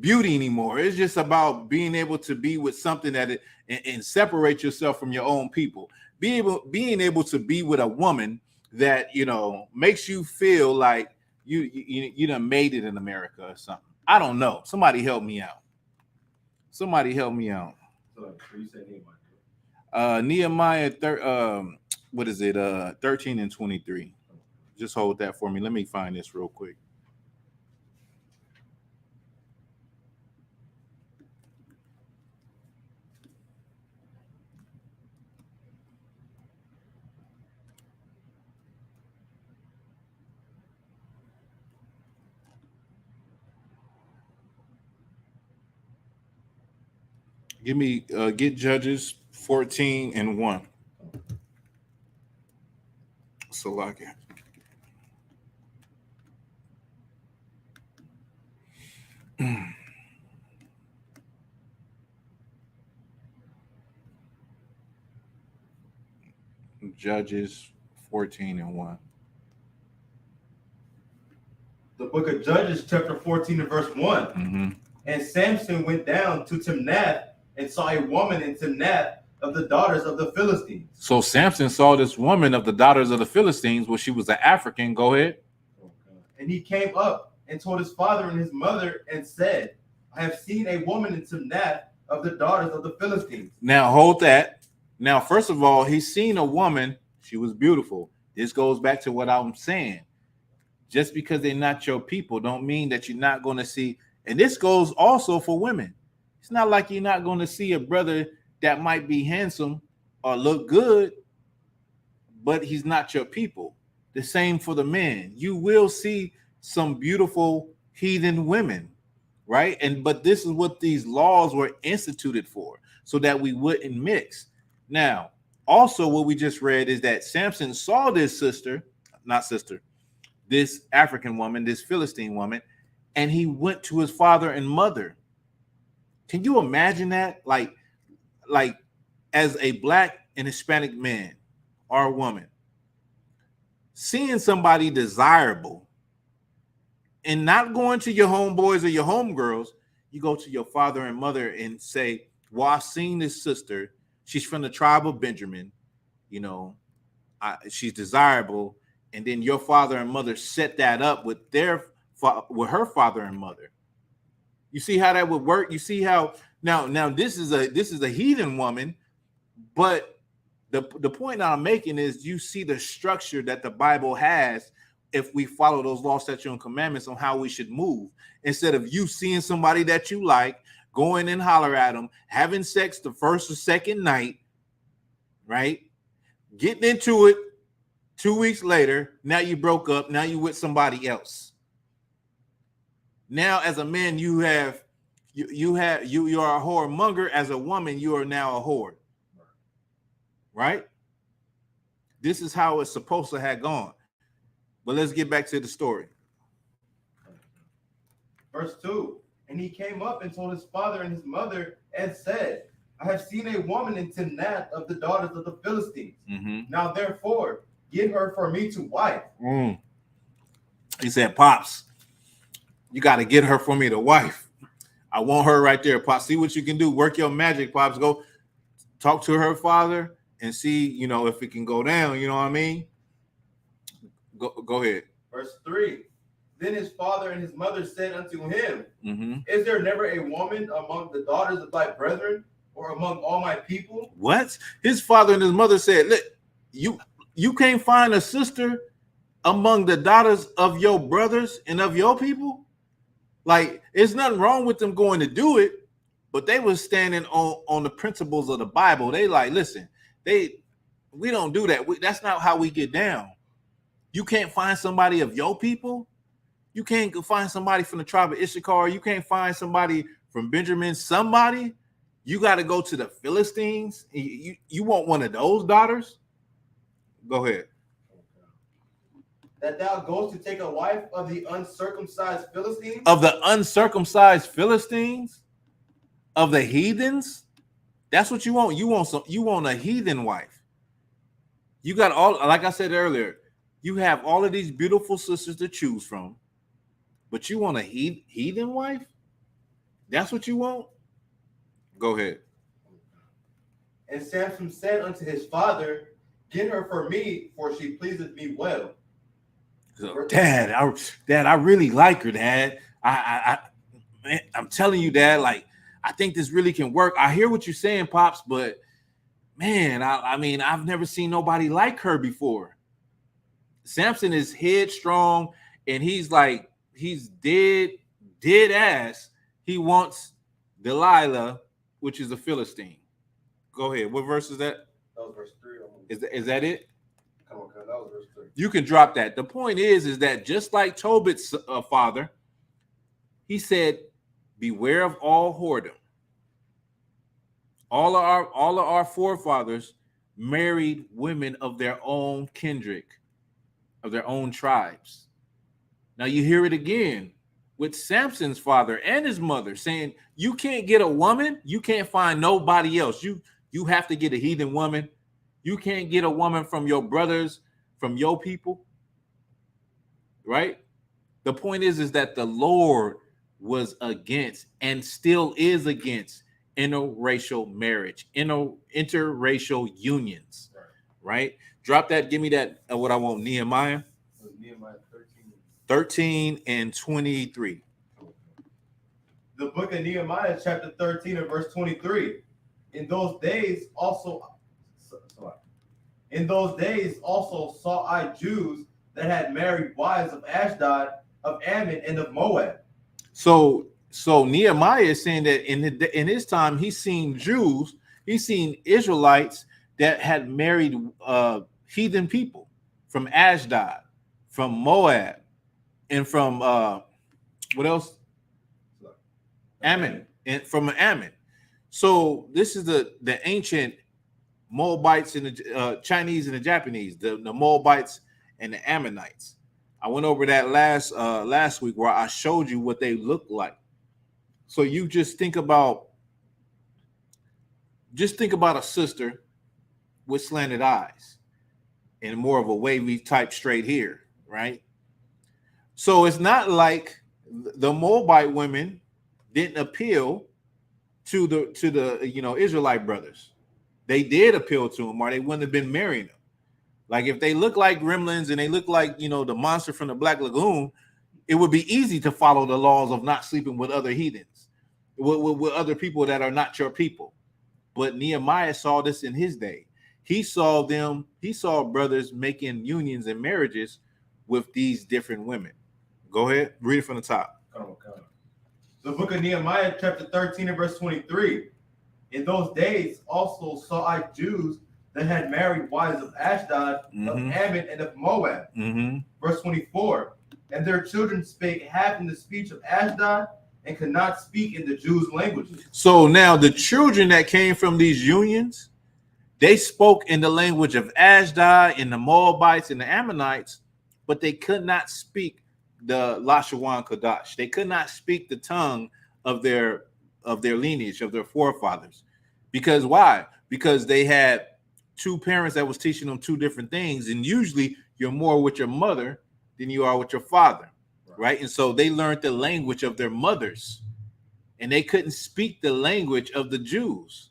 beauty anymore. It's just about being able to be with something that and separate yourself from your own people. Being able to be with a woman that makes you feel like you done made it in America or something. I don't know. Somebody help me out. So you said Nehemiah 13 and 23. Just hold that for me. Let me find this real quick. Give me get Judges 14 and 1. Salakia. Judges 14 and 1. The book of Judges, chapter 14 and verse 1. Mm-hmm. And Samson went down to Timnath and saw a woman in Timnath of the daughters of the Philistines. So Samson saw this woman of the daughters of the Philistines. Well, she was an African. Go ahead. And he came up and told his father and his mother and said, I have seen a woman in Timnath of the daughters of the Philistines. Now hold that. Now, first of all, he's seen a woman. She was beautiful. This goes back to what I'm saying. Just because they're not your people don't mean that you're not going to see. And this goes also for women. It's not like you're not going to see a brother that might be handsome or look good, but he's not your people. The same for the men. You will see some beautiful heathen women, right? But this is what these laws were instituted for, so that we wouldn't mix. Now, also what we just read is that Samson saw this this African woman, this Philistine woman, and he went to his father and mother. Can you imagine that? Like as a black and Hispanic man or a woman, seeing somebody desirable and not going to your homeboys or your homegirls, you go to your father and mother and say, well, I've seen this sister. She's from the tribe of Benjamin. She's desirable. And then your father and mother set that up with her father and mother. You see how that would work? You see how now this is a heathen woman, but the point I'm making is you see the structure that the Bible has if we follow those laws, statutes, and commandments on how we should move. Instead of you seeing somebody that you like, going and holler at them, having sex the first or second night, right? Getting into it 2 weeks later, now you broke up, now you with somebody else. Now, as a man, you are a whoremonger. As a woman, you are now a whore. Right? This is how it's supposed to have gone. But let's get back to the story. Verse 2. And he came up and told his father and his mother and said, I have seen a woman in Timnath of the daughters of the Philistines. Now therefore, give her for me to wife. He said, Pops, you got to get her for me to wife. I want her right there, Pops. See what you can do. Work your magic, Pops. Go talk to her father and see, you know, if it can go down. You know what I mean? Go ahead. Verse 3. Then his father and his mother said unto him, Is there never a woman among the daughters of thy brethren or among all my people? What? His father and his mother said, look, you can't find a sister among the daughters of your brothers and of your people? Like, there's nothing wrong with them going to do it, but they was standing on the principles of the Bible. They like, listen, we don't do that. That's not how we get down. You can't find somebody of your people. You can't find somebody from the tribe of Issachar. You can't find somebody from Benjamin. Somebody, you got to go to the Philistines. You want one of those daughters? Go ahead. That thou goest to take a wife of the uncircumcised Philistines? Of the uncircumcised Philistines? Of the heathens? That's what you want. You want a heathen wife. You got all, like I said earlier, you have all of these beautiful sisters to choose from, but you want a heathen wife? That's what you want? Go ahead. And Samson said unto his father, Get her for me, for she pleaseth me well. So, Dad, I really like her, Dad. I'm telling you, Dad, like, I think this really can work. I hear what you're saying, Pops, but man, I mean, I've never seen nobody like her before. Samson is headstrong, and he's dead ass. He wants Delilah, which is a Philistine. Go ahead. What verse is that? That was verse 3. Is that it? Come on, that was verse 3. You can drop that. The point is that just like Tobit's father, he said, beware of all whoredom. All of our forefathers married women of their own kindred, of their own tribes. Now you hear it again with Samson's father and his mother saying, you can't get a woman, you can't find nobody else. You have to get a heathen woman. You can't get a woman from your brothers, from your people. Right? The point is that the Lord was against and still is against interracial marriage, interracial unions. Right? Drop that. Give me that. What I want. Nehemiah 13 and 23. The book of Nehemiah, chapter 13 and verse 23. In those days also saw I Jews that had married wives of Ashdod, of Ammon, and of Moab. So Nehemiah is saying that in his time, he's seen Jews, he's seen Israelites that had married heathen people from Ashdod, from Moab, and from what else? Ammon, and from Ammon. So this is the ancient Moabites and the Chinese and the Japanese, the Moabites and the Ammonites. I went over that last week where I showed you what they look like. So you just think about a sister with slanted eyes and more of a wavy type straight hair, right? So it's not like the Moabite women didn't appeal to the Israelite brothers. They did appeal to them, or they wouldn't have been marrying them. Like if they look like gremlins and they look like the monster from the Black Lagoon, it would be easy to follow the laws of not sleeping with other heathens, with other people that are not your people. But Nehemiah saw this in his day. He saw brothers making unions and marriages with these different women. Go ahead, read it from the top. The book of Nehemiah, chapter 13 and verse 23. In those days also saw I Jews that had married wives of Ashdod, of Ammon, and of Moab. Verse 24. And their children spake half in the speech of Ashdod and could not speak in the Jews' languages. So now the children that came from these unions, they spoke in the language of Ashdod and the Moabites and the Ammonites, but they could not speak the Lashawan Kadash. They could not speak the tongue of their lineage, of their forefathers. Because why? Because they had two parents that was teaching them two different things, and usually you're more with your mother than you are with your father, right? And so they learned the language of their mothers, and they couldn't speak the language of the Jews.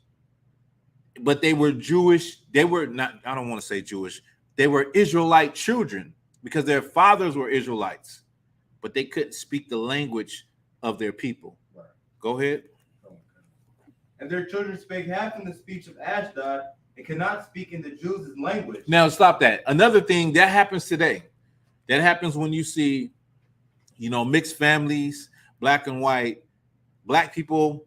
But they were Jewish. They were not, I don't want to say Jewish. They were Israelite children because their fathers were Israelites, but they couldn't speak the language of their people. Right. Go ahead. And their children spake half in the speech of Ashdod and cannot speak in the Jews' language. Now stop that. Another thing that happens today, that happens when you see, mixed families, black and white. Black people,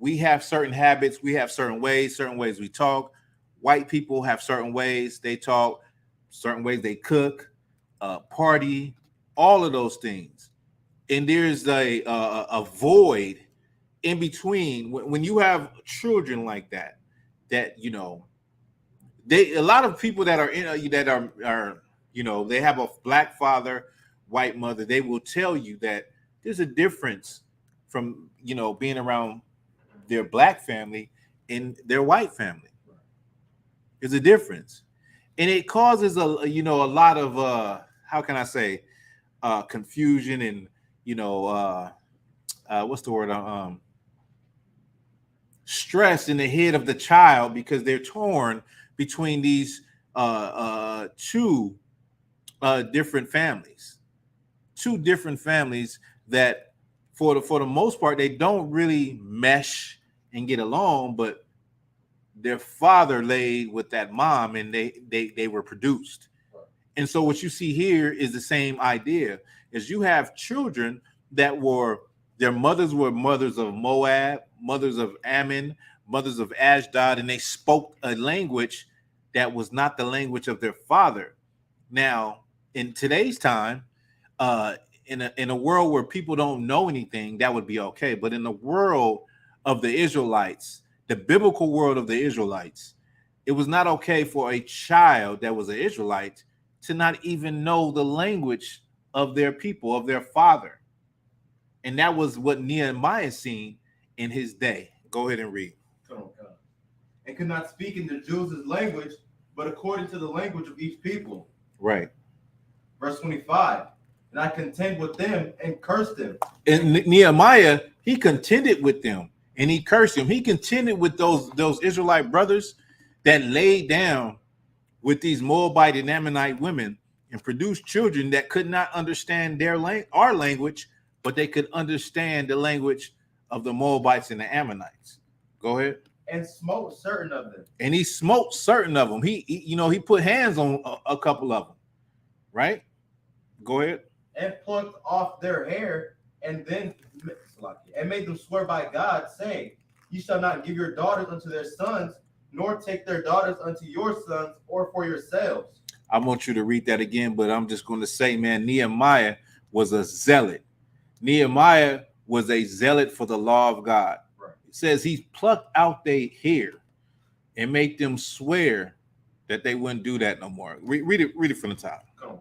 we have certain habits, we have certain ways we talk. White people have certain ways they talk, certain ways they cook, party, all of those things. And there's a void in between when you have children like that a lot of people that are they have a black father, white mother, they will tell you that there's a difference from being around their black family and their white family. There's a difference, and it causes a lot of how can I say confusion and what's the word stress in the head of the child, because they're torn between these two different families that for the most part they don't really mesh and get along, but their father laid with that mom and they were produced. And so what you see here is the same idea, is you have children that their mothers were mothers of Moab, mothers of Ammon, mothers of Ashdod, and they spoke a language that was not the language of their father. Now, in today's time, in a world where people don't know anything, that would be okay. But in the world of the Israelites, the biblical world of the Israelites, it was not okay for a child that was an Israelite to not even know the language of their people, of their father. And that was what Nehemiah seen in his day. Go ahead and read. And could not speak in the Jews' language, but according to the language of each people. Right. Verse 25. And I contend with them and cursed them. And Nehemiah, he contended with them and he cursed them. He contended with those Israelite brothers that laid down with these Moabite and Ammonite women and produced children that could not understand our language, but they could understand the language of the Moabites and the Ammonites. Go ahead. And smote certain of them. And he smote certain of them. He put hands on a couple of them. Right? Go ahead. And plucked off their hair, and made them swear by God, saying, "You shall not give your daughters unto their sons, nor take their daughters unto your sons, or for yourselves." I want you to read that again, but I'm just going to say, man, Nehemiah was a zealot. Nehemiah was a zealot for the law of God. Right. It says he plucked out their hair and made them swear that they wouldn't do that no more. Read it from the top. Okay.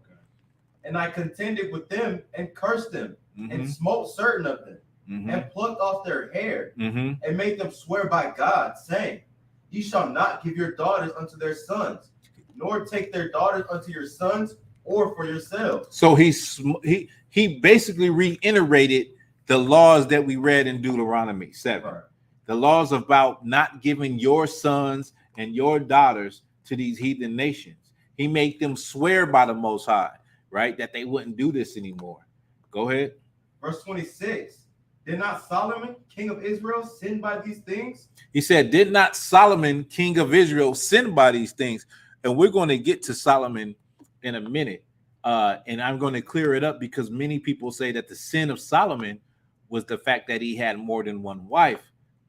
And I contended with them and cursed them, Mm-hmm. and smote certain of them, Mm-hmm. and plucked off their hair, Mm-hmm. and made them swear by God, saying, "Ye shall not give your daughters unto their sons, nor take their daughters unto your sons, or for yourselves." So he basically reiterated the laws that we read in Deuteronomy 7. Right. The laws about not giving your sons and your daughters to these heathen nations. He made them swear by the Most High, right, that they wouldn't do this anymore. Go ahead. Verse 26. Did not Solomon, king of Israel, sin by these things? He said, did not Solomon, king of Israel, sin by these things? And we're going to get to Solomon in a minute. And I'm going to clear it up, because many people say that the sin of Solomon was the fact that he had more than one wife,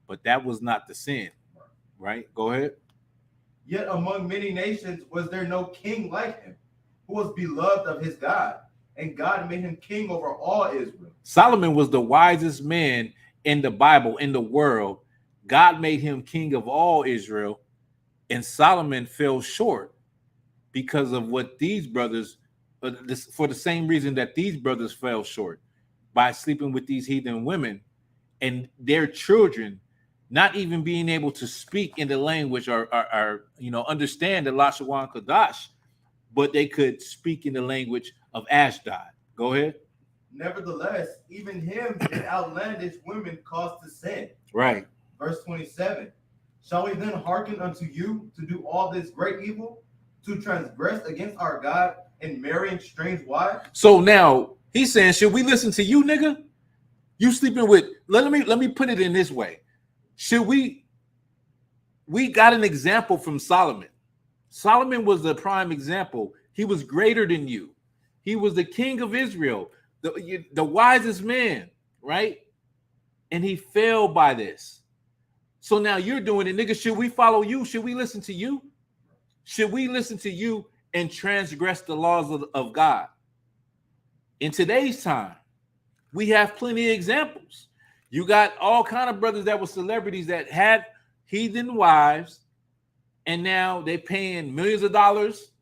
but that was not the sin, right? Go ahead. Yet among many nations was there no king like him, who was beloved of his God, and God made him king over all Israel. Solomon was the wisest man in the Bible, in the world. God made him king of all Israel, and Solomon fell short because of what these brothers for the same reason that these brothers fell short by sleeping with these heathen women, and their children not even being able to speak in the language or understand the Lashawan Kadash, but they could speak in the language of Ashdod. Go ahead. Nevertheless, even him and outlandish women caused to sin. Right. Verse 27. Shall we then hearken unto you to do all this great evil, to transgress against our God and marrying strange wives? So now he's saying, should we listen to you, nigga? You sleeping with, let me put it in this way. Should we got an example from Solomon. Solomon was the prime example. He was greater than you. He was the king of Israel, the wisest man, right? And he failed by this. So now you're doing it, nigga. Should we follow you? Should we listen to you? Should we listen to you and transgress the laws of God? In today's time, we have plenty of examples. You got all kind of brothers that were celebrities that had heathen wives, and now they're paying millions of dollars.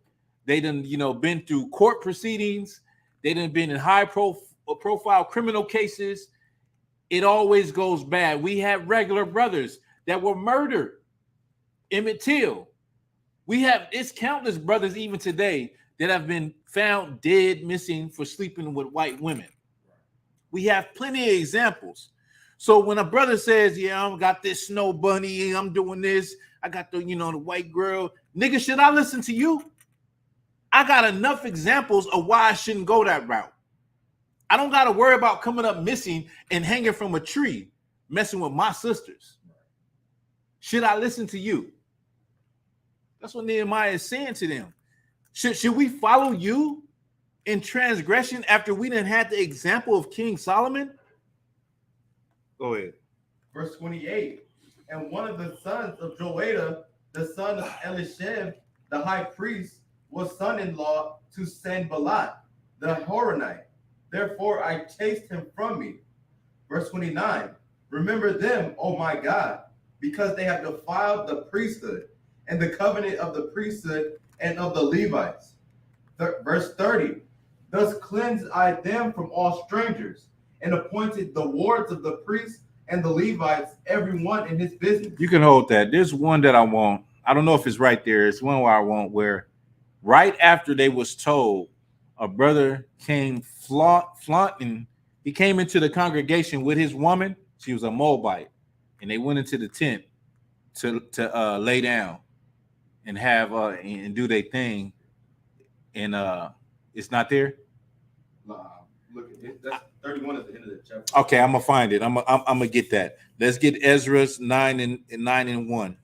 They done, been through court proceedings. They done been in high profile criminal cases. It always goes bad. We have regular brothers that were murdered. Emmett Till. It's countless brothers even today that have been found dead, missing for sleeping with white women. We have plenty of examples. So when a brother says, yeah, I got this snow bunny, I'm doing this, I got the white girl, nigga, should I listen to you? I got enough examples of why I shouldn't go that route. I don't got to worry about coming up missing and hanging from a tree, messing with my sisters. Should I listen to you? That's what Nehemiah is saying to them. Should we follow you in transgression after we done had the example of King Solomon? Go ahead. Verse 28. And one of the sons of Joada, the son of Elishib, the high priest, was son-in-law to Sanballat, the Horonite. Therefore I chased him from me. Verse 29. Remember them, O my God, because they have defiled the priesthood and the covenant of the priesthood and of the Levites. Verse 30. Thus cleansed I them from all strangers, and appointed the wards of the priests and the Levites, every one in his business. You can hold that. There's one that I want. I don't know if it's right there. It's one where I want, where right after they was told, a brother came flaunting. He came into the congregation with his woman. She was a Moabite, and they went into the tent to lay down and have and do their thing. And it's not there. Look at it. That's 31 at the end of the chapter. Okay, I'm gonna find it. I'm gonna get that. Let's get Ezra's 9 and 1.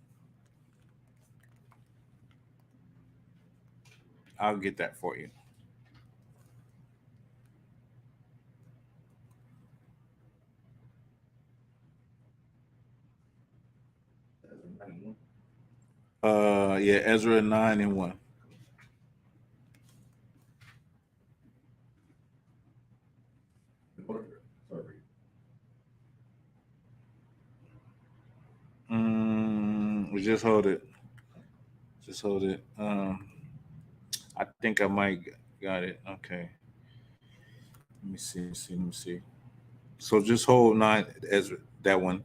I'll get that for you. Yeah, Ezra 9 and 1. Just hold it. Just hold it. I think I might got it. Okay. Let me see. So just hold 9 Ezra, that one.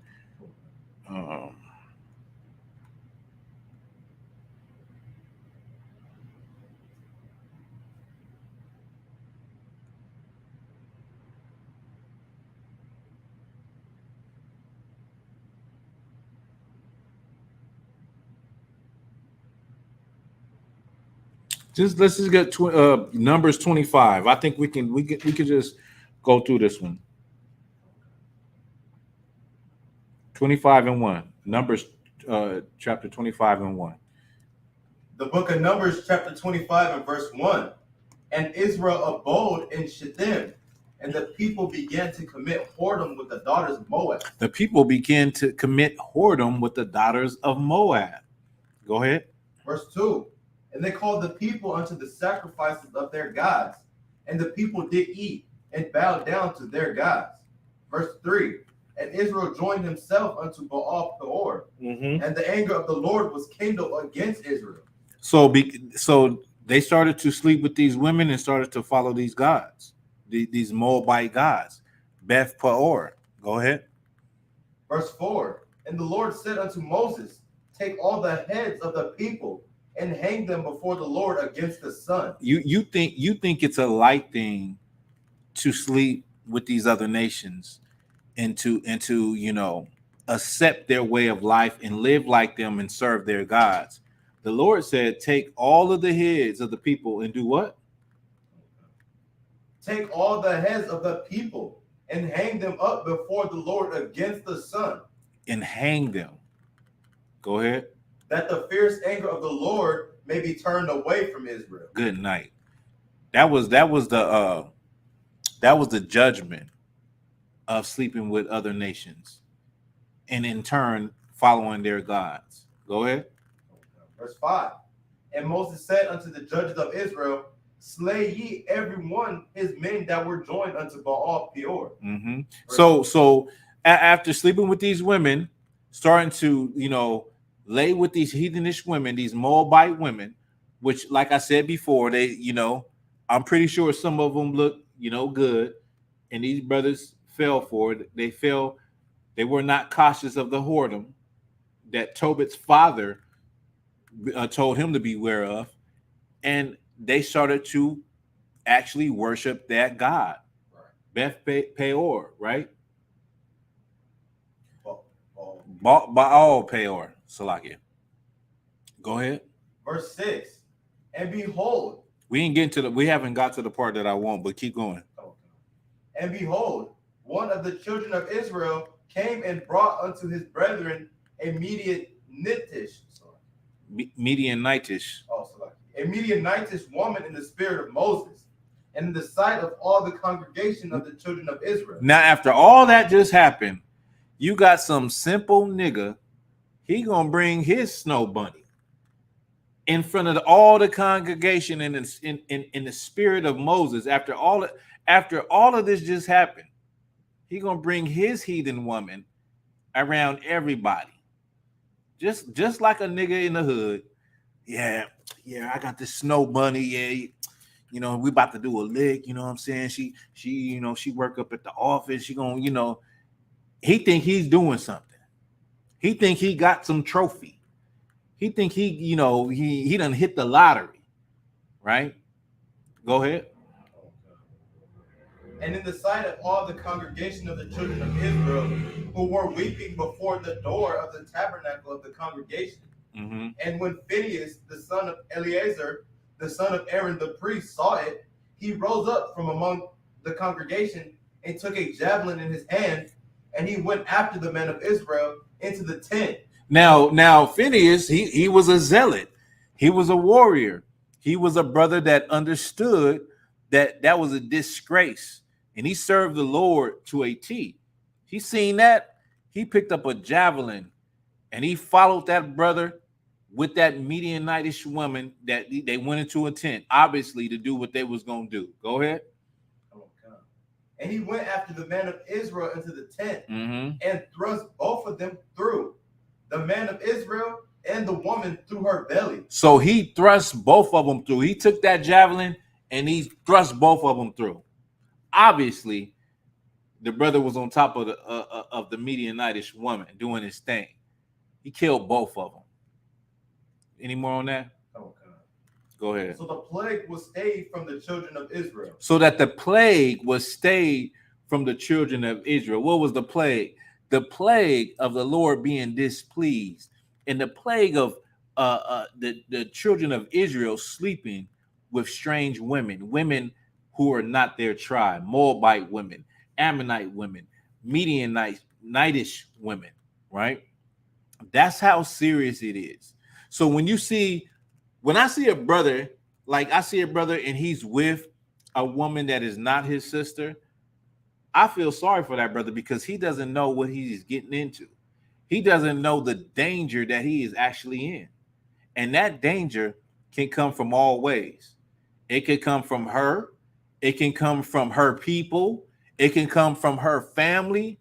Let's just get Numbers 25. I think we could just go through this one. 25 and 1. Numbers chapter 25 and 1. The book of Numbers, chapter 25 and verse 1. And Israel abode in Shittim, and the people began to commit whoredom with the daughters of Moab. The people began to commit whoredom with the daughters of Moab. Go ahead. Verse 2. And they called the people unto the sacrifices of their gods, and the people did eat and bowed down to their gods. Verse 3. And Israel joined himself unto Baal Peor, and the anger of the Lord was kindled against Israel. So they started to sleep with these women and started to follow these gods, these Moabite gods. Beth Peor. Go ahead. Verse 4. And the Lord said unto Moses, take all the heads of the people and hang them before the Lord against the sun. You think it's a light thing to sleep with these other nations and to accept their way of life and live like them and serve their gods. The Lord said, take all of the heads of the people and do what? Take all the heads of the people and hang them up before the Lord against the sun. And hang them. Go ahead. That the fierce anger of the Lord may be turned away from Israel. Good night. That was the judgment of sleeping with other nations and in turn following their gods. Go ahead. Verse 5. And Moses said unto the judges of Israel, slay ye every one his men that were joined unto Baal Peor. Mm-hmm. So after sleeping with these women, starting to lay with these heathenish women, these Moabite women, which, like I said before, they I'm pretty sure some of them look good, and these brothers fell for it. They were not cautious of the whoredom that Tobit's father told him to beware of, and they started to actually worship that god, Beth Peor, right? Baal Peor, Salakia. Go ahead. Verse 6. And behold, we haven't got to the part that I want, but keep going. And behold, one of the children of Israel came and brought unto his brethren a Midianitish. Midianitish. A Midianitish woman in the spirit of Moses, and in the sight of all the congregation of the children of Israel. Now, after all that just happened, you got some simple nigga. He gonna bring his snow bunny in front of all the congregation in the spirit of Moses. After all of this just happened, he gonna bring his heathen woman around everybody, just like a nigga in the hood. Yeah, I got this snow bunny. Yeah, we about to do a lick. You know what I'm saying? She work up at the office. She gonna, he think he's doing something. He think he got some trophy. He think he done hit the lottery, right? Go ahead. And in the sight of all the congregation of the children of Israel, who were weeping before the door of the tabernacle of the congregation. Mm-hmm. And when Phinehas, the son of Eleazar, the son of Aaron the priest, saw it, he rose up from among the congregation and took a javelin in his hand, and he went after the men of Israel into the tent. Now Phinehas, he was a zealot. He was a warrior. He was a brother that understood that was a disgrace, and he served the Lord to a T. He seen that. He picked up a javelin, and he followed that brother with that Midianitish woman that they went into a tent, obviously to do what they was going to do. Go ahead. And he went after the man of Israel into the tent, mm-hmm. and thrust both of them through, the man of Israel and the woman through her belly. So he thrust both of them through. He took that javelin and he thrust both of them through. Obviously, the brother was on top of the Midianitish woman doing his thing. He killed both of them. Any more on that? Go ahead. So the plague was stayed from the children of Israel. So that the plague was stayed from the children of Israel. What was the plague? The plague of the Lord being displeased, and the plague of the children of Israel sleeping with strange women who are not their tribe, Moabite women, Ammonite women, Midianitish women, right? That's how serious it is. So when I see a brother, like I see a brother and he's with a woman that is not his sister, I feel sorry for that brother because he doesn't know what he's getting into. He doesn't know the danger that he is actually in. And that danger can come from all ways. It could come from her. It can come from her people. It can come from her family.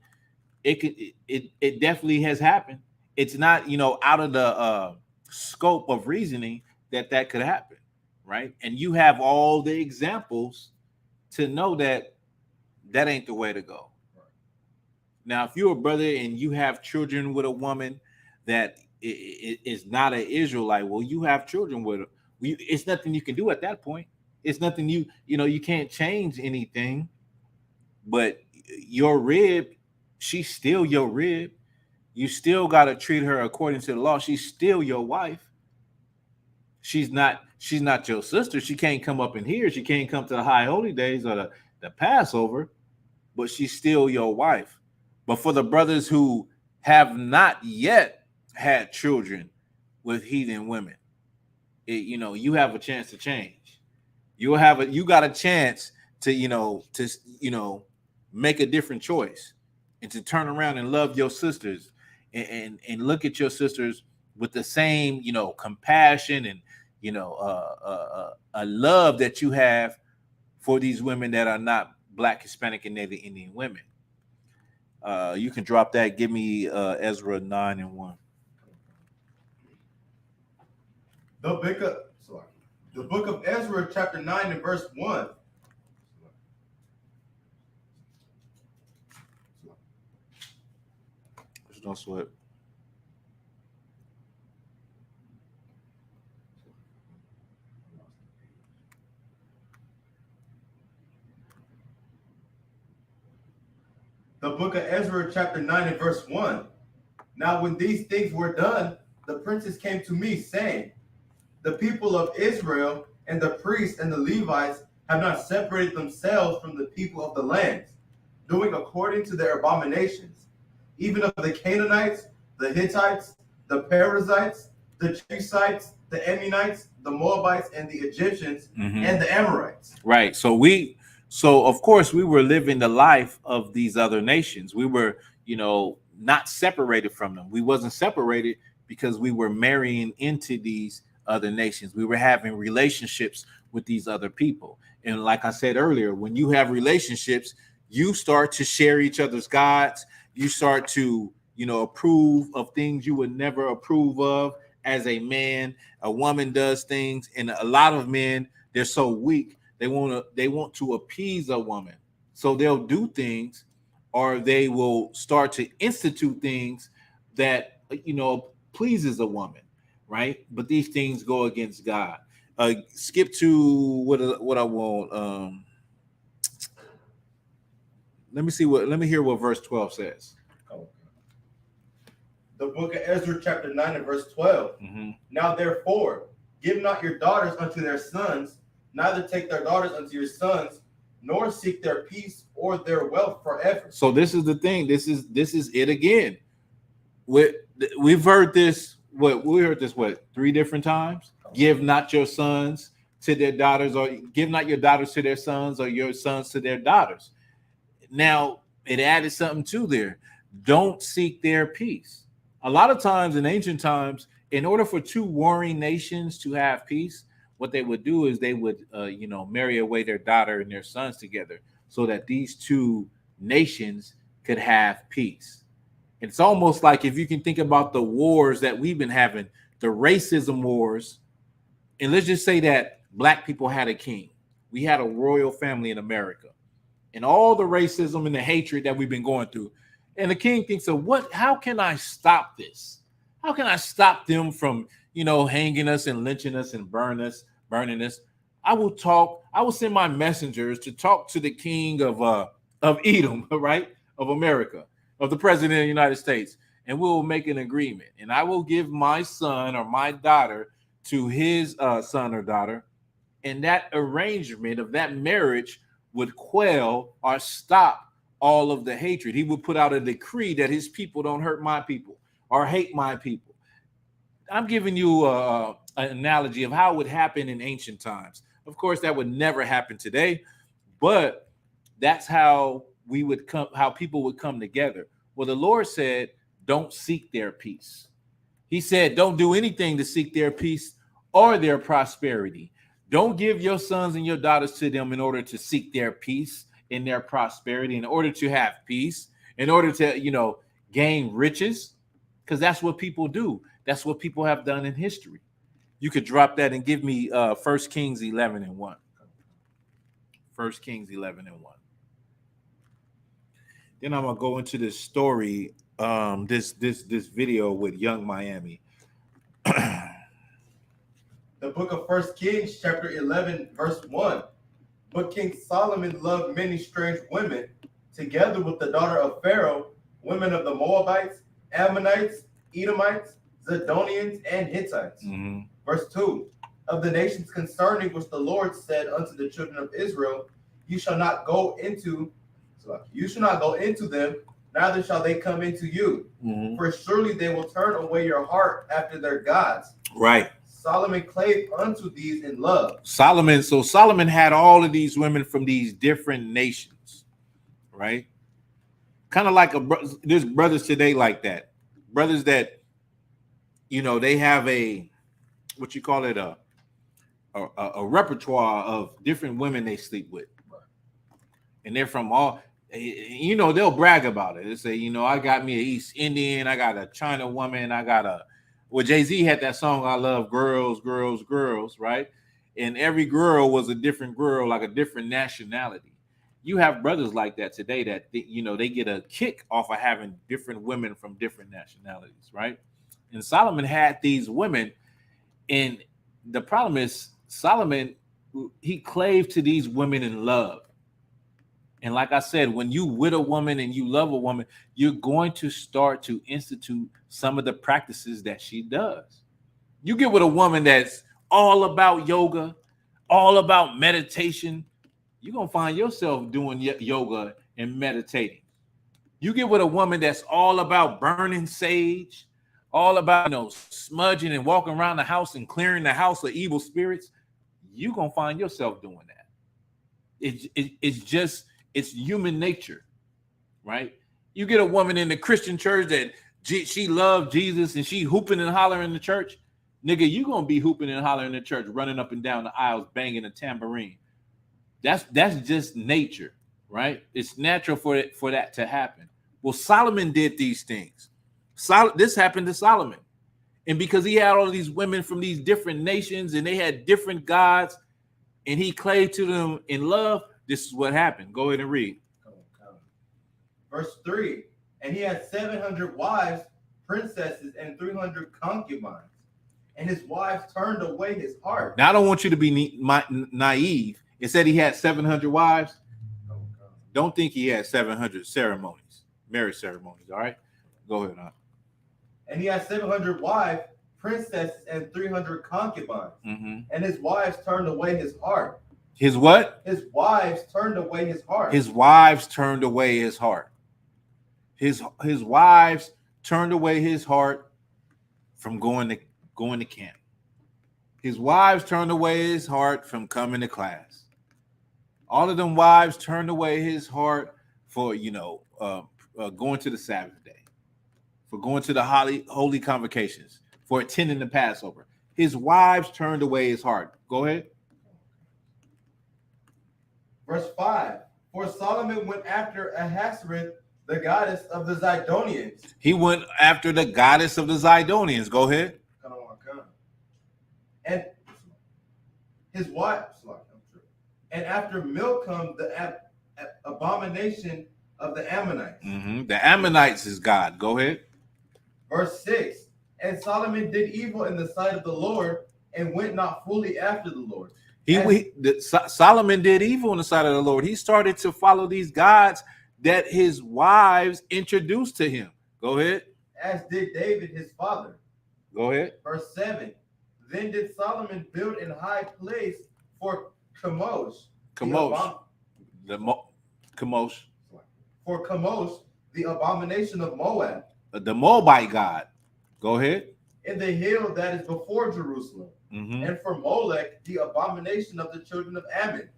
It definitely has happened. It's not, out of the scope of reasoning that could happen, right? And you have all the examples to know that that ain't the way to go. Now, if you're a brother and you have children with a woman that is not an Israelite, well, you have children with her. It's nothing you can do at that point. It's nothing you can't change anything. But your rib, she's still your rib. You still got to treat her according to the law. She's still your wife. She's not your sister. She can't come up in here. She can't come to the high holy days or the Passover, but she's still your wife. But for the brothers who have not yet had children with heathen women, you have a chance to change. You got a chance to make a different choice and to turn around and love your sisters and look at your sisters with the same compassion and a love that you have for these women that are not Black, Hispanic, and Native Indian women. You can drop that. Give me Ezra 9:1. The book of Ezra, chapter 9 and verse 1. Don't sweat. The book of Ezra, chapter 9 and verse 1. Now when these things were done, the princes came to me, saying, the people of Israel and the priests and the Levites have not separated themselves from the people of the lands, doing according to their abominations, even of the Canaanites, the Hittites, the Perizzites, the Jebusites, the Ammonites, the Moabites, and the Egyptians, and the Amorites. Right. So of course we were living the life of these other nations. We were, not separated from them. We wasn't separated because we were marrying into these other nations. We were having relationships with these other people. And like I said earlier, when you have relationships, you start to share each other's gods. You start to, approve of things you would never approve of as a man. A woman does things, and a lot of men, they're so weak. They want to appease a woman. So they'll do things, or they will start to institute things that, pleases a woman, right? But these things go against God. Skip to what I want. Let me hear what verse 12 says. The book of Ezra, chapter 9 and verse 12. Now therefore, give not your daughters unto their sons, neither take their daughters unto your sons, nor seek their peace or their wealth forever. So this is the thing. This is it again. We've heard this. We heard this 3 different times. Give not your sons to their daughters, or give not your daughters to their sons, or your sons to their daughters. Now it added something to there. Don't seek their peace. A lot of times in ancient times, in order for 2 warring nations to have peace, what they would do is they would, marry away their daughter and their sons together so that these 2 nations could have peace. It's almost like, if you can think about the wars that we've been having, the racism wars, and let's just say that Black people had a king. We had a royal family in America, and all the racism and the hatred that we've been going through. And the king thinks of how can I stop this? How can I stop them from, hanging us and lynching us and burning us? I will send my messengers to talk to the king of Edom, right? Of America, of the president of the United States. And we'll make an agreement. And I will give my son or my daughter to his son or daughter. And that arrangement of that marriage would quell or stop all of the hatred. He would put out a decree that his people don't hurt my people or hate my people. I'm giving you an analogy of how it would happen in ancient times. Of course, that would never happen today, but that's how people would come together. Well, the Lord said, don't seek their peace. He said, don't do anything to seek their peace or their prosperity. Don't give your sons and your daughters to them in order to seek their peace and their prosperity, in order to have peace, in order to, gain riches, because that's what people do. That's what people have done in history. You could drop that and give me 1 Kings 11:1. 1 Kings 11:1. Then I'm gonna go into this story, this video with Young Miami. The book of 1 Kings, chapter 11, verse 1. But King Solomon loved many strange women, together with the daughter of Pharaoh, women of the Moabites, Ammonites, Edomites, Zidonians, and Hittites. Mm-hmm. Verse 2. Of the nations concerning which the Lord said unto the children of Israel, you shall not go into them, neither shall they come into you. Mm-hmm. For surely they will turn away your heart after their gods. Right. Solomon clave unto these in love. Solomon had all of these women from these different nations, right? Kind of like there's brothers today like that. Brothers that, you know, they have a repertoire of different women they sleep with. And they're from all, you know, they'll brag about it. They say, you know, I got me an East Indian, I got a China woman, Jay-Z had that song, I Love Girls, Girls, Girls, right? And every girl was a different girl, like a different nationality. You have brothers like that today that, you know, they get a kick off of having different women from different nationalities, right? And Solomon had these women, and the problem is Solomon, he clave to these women in love. And like I said, when you with a woman and you love a woman, you're going to start to institute some of the practices that she does. You get with a woman that's all about yoga, all about meditation, you're going to find yourself doing yoga and meditating. You get with a woman that's all about burning sage, all about, you know, smudging and walking around the house and clearing the house of evil spirits, you're going to find yourself doing that. It's human nature, right? You get a woman in the Christian church that she loves Jesus and she hooping and hollering in the church. Nigga, you going to be hooping and hollering in the church, running up and down the aisles, banging a tambourine. That's just nature, right? It's natural for that to happen. Well, Solomon did these things. This happened to Solomon. And because he had all of these women from these different nations and they had different gods and he clave to them in love, this is what happened. Go ahead and read. Verse 3. And he had 700 wives, princesses, and 300 concubines. And his wives turned away his heart. Now, I don't want you to be naive. It said he had 700 wives. Don't think he had 700 ceremonies, marriage ceremonies, all right? Go ahead. And he had 700 wives, princesses, and 300 concubines. Mm-hmm. And his wives turned away his heart. His what? His wives turned away his heart. His wives turned away his heart. His wives turned away his heart from going to camp. His wives turned away his heart from coming to class. All of them wives turned away his heart for, going to the Sabbath day, for going to the holy convocations, for attending the Passover. His wives turned away his heart. Go ahead. Verse 5. For Solomon went after Ahasuereth, the goddess of the Zidonians. He went after the goddess of the Zidonians. Go ahead. And his wife, and after Milcom, the abomination of the Ammonites. Mm-hmm. The Ammonites is God. Go ahead. Verse 6. And Solomon did evil in the sight of the Lord and went not fully after the Lord. Solomon did evil in the sight of the Lord. He started to follow these gods that his wives introduced to him. Go ahead. As did David his father. Go ahead. Verse 7. Then did Solomon build in high place for Chemosh. For Chemosh, the abomination of Moab. The Moabite god. Go ahead. In the hill that is before Jerusalem. Mm-hmm. And for Molech, the abomination of the children of Ammon.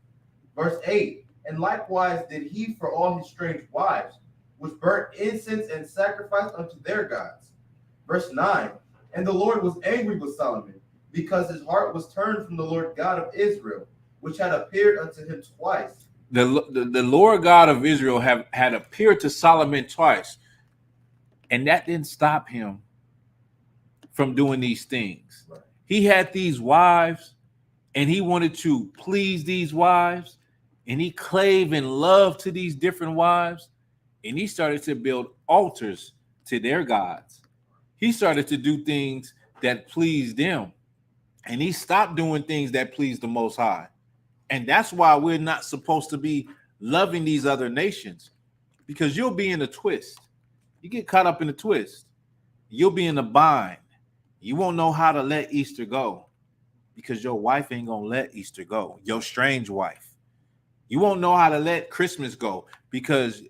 Verse 8. And likewise did he for all his strange wives, which burnt incense and sacrificed unto their gods. Verse 9. And the Lord was angry with Solomon, because his heart was turned from the Lord God of Israel, which had appeared unto him twice. The Lord God of Israel had appeared to Solomon twice, and that didn't stop him from doing these things. Right. He had these wives, and he wanted to please these wives, and he clave in love to these different wives, and he started to build altars to their gods. He started to do things that pleased them, and he stopped doing things that pleased the Most High. And that's why we're not supposed to be loving these other nations, because you'll be in a twist. You get caught up in a twist. You'll be in a bind. You won't know how to let Easter go because your wife ain't going to let Easter go, your strange wife. You won't know how to let Christmas go because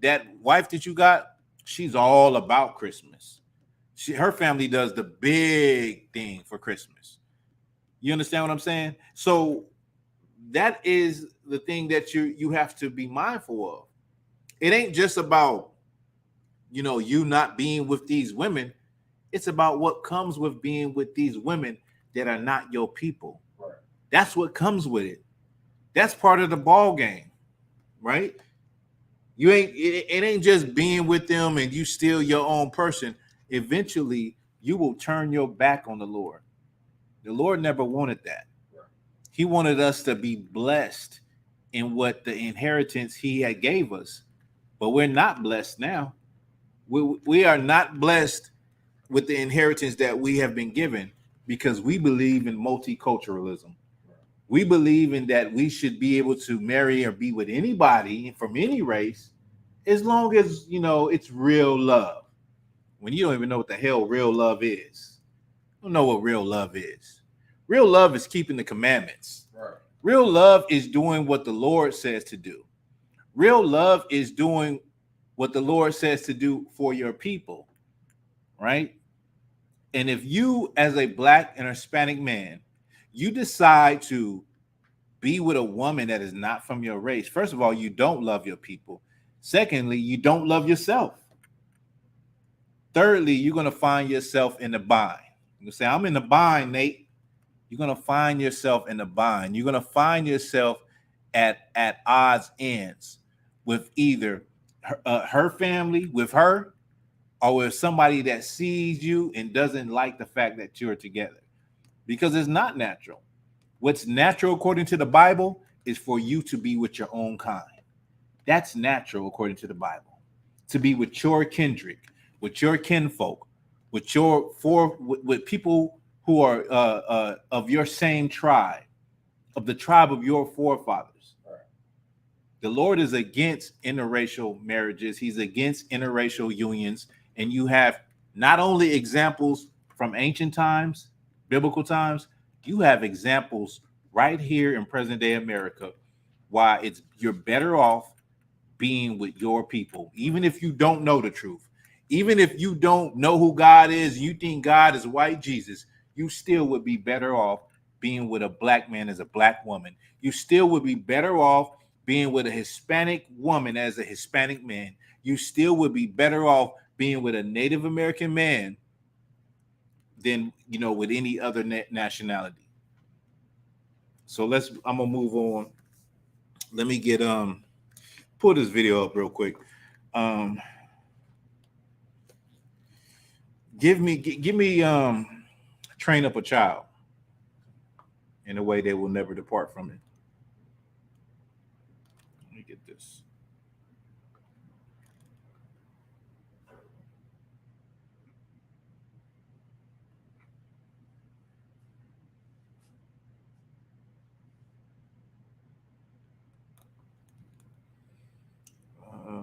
that wife that you got, she's all about Christmas. Her family does the big thing for Christmas. You understand what I'm saying? So that is the thing that you have to be mindful of. It ain't just about, you not being with these women. It's about what comes with being with these women that are not your people. Right. That's what comes with it. That's part of the ball game, right? It ain't just being with them and you still your own person. Eventually, you will turn your back on the Lord. The Lord never wanted that. Right. He wanted us to be blessed in what the inheritance he had gave us. But we're not blessed now. We are not blessed with the inheritance that we have been given because we believe in multiculturalism. We believe in that we should be able to marry or be with anybody from any race as long as, it's real love. When you don't even know what the hell real love is. You don't know what real love is. Real love is keeping the commandments. Right. Real love is doing what the Lord says to do. Real love is doing what the Lord says to do for your people, right? And if you, as a Black and Hispanic man, you decide to be with a woman that is not from your race, first of all, you don't love your people. Secondly, you don't love yourself. Thirdly, you're going to find yourself in a bind. You say, I'm in a bind, Nate. You're going to find yourself in a bind. You're going to find yourself at odds ends with either her family, with her, or with somebody that sees you and doesn't like the fact that you're together. Because it's not natural. What's natural according to the Bible is for you to be with your own kind. That's natural according to the Bible. To be with your kindred, with your kinfolk, with people who are of your same tribe, of the tribe of your forefathers. Right. The Lord is against interracial marriages. He's against interracial unions. And you have not only examples from ancient times, biblical times, you have examples right here in present day America why you're better off being with your people, even if you don't know the truth. Even if you don't know who God is, you think God is white Jesus, you still would be better off being with a Black man as a Black woman. You still would be better off being with a Hispanic woman as a Hispanic man. You still would be better off being with a Native American man than, with any other nationality. So I'm gonna move on. Let me get pull this video up real quick. Give me train up a child in a way they will never depart from it. Let me get this. Let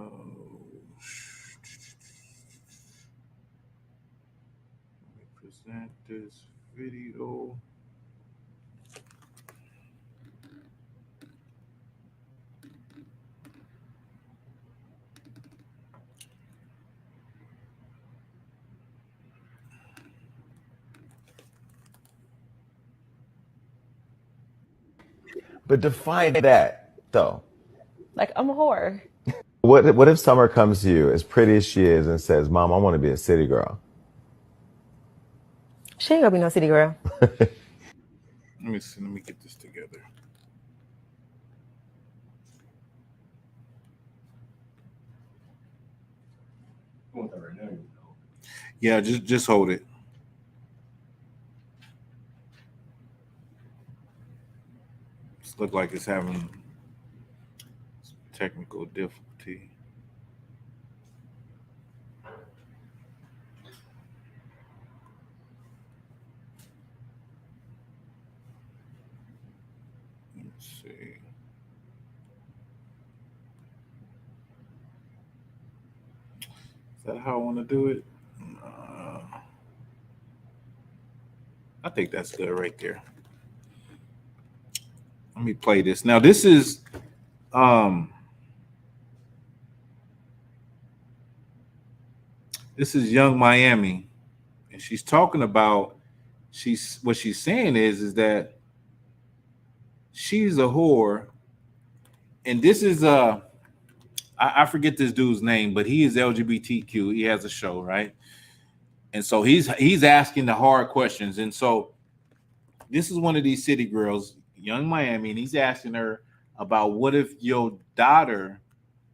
me present this video. But define that, though. Like, I'm a whore. What if Summer comes to you, as pretty as she is, and says, Mom, I want to be a city girl? She ain't gonna be no city girl. Let me see. Let me get this together. Yeah, just hold it. Look like it's having technical difficulty. Let's see. Is that how I want to do it? I think that's good right there. Let me play this. Now, this is Young Miami, and she's talking about what she's saying is that she's a whore, and this is I forget this dude's name, but he is LGBTQ. He has a show, right? And so he's asking the hard questions, and so this is one of these city girls, Young Miami, and he's asking her about what if your daughter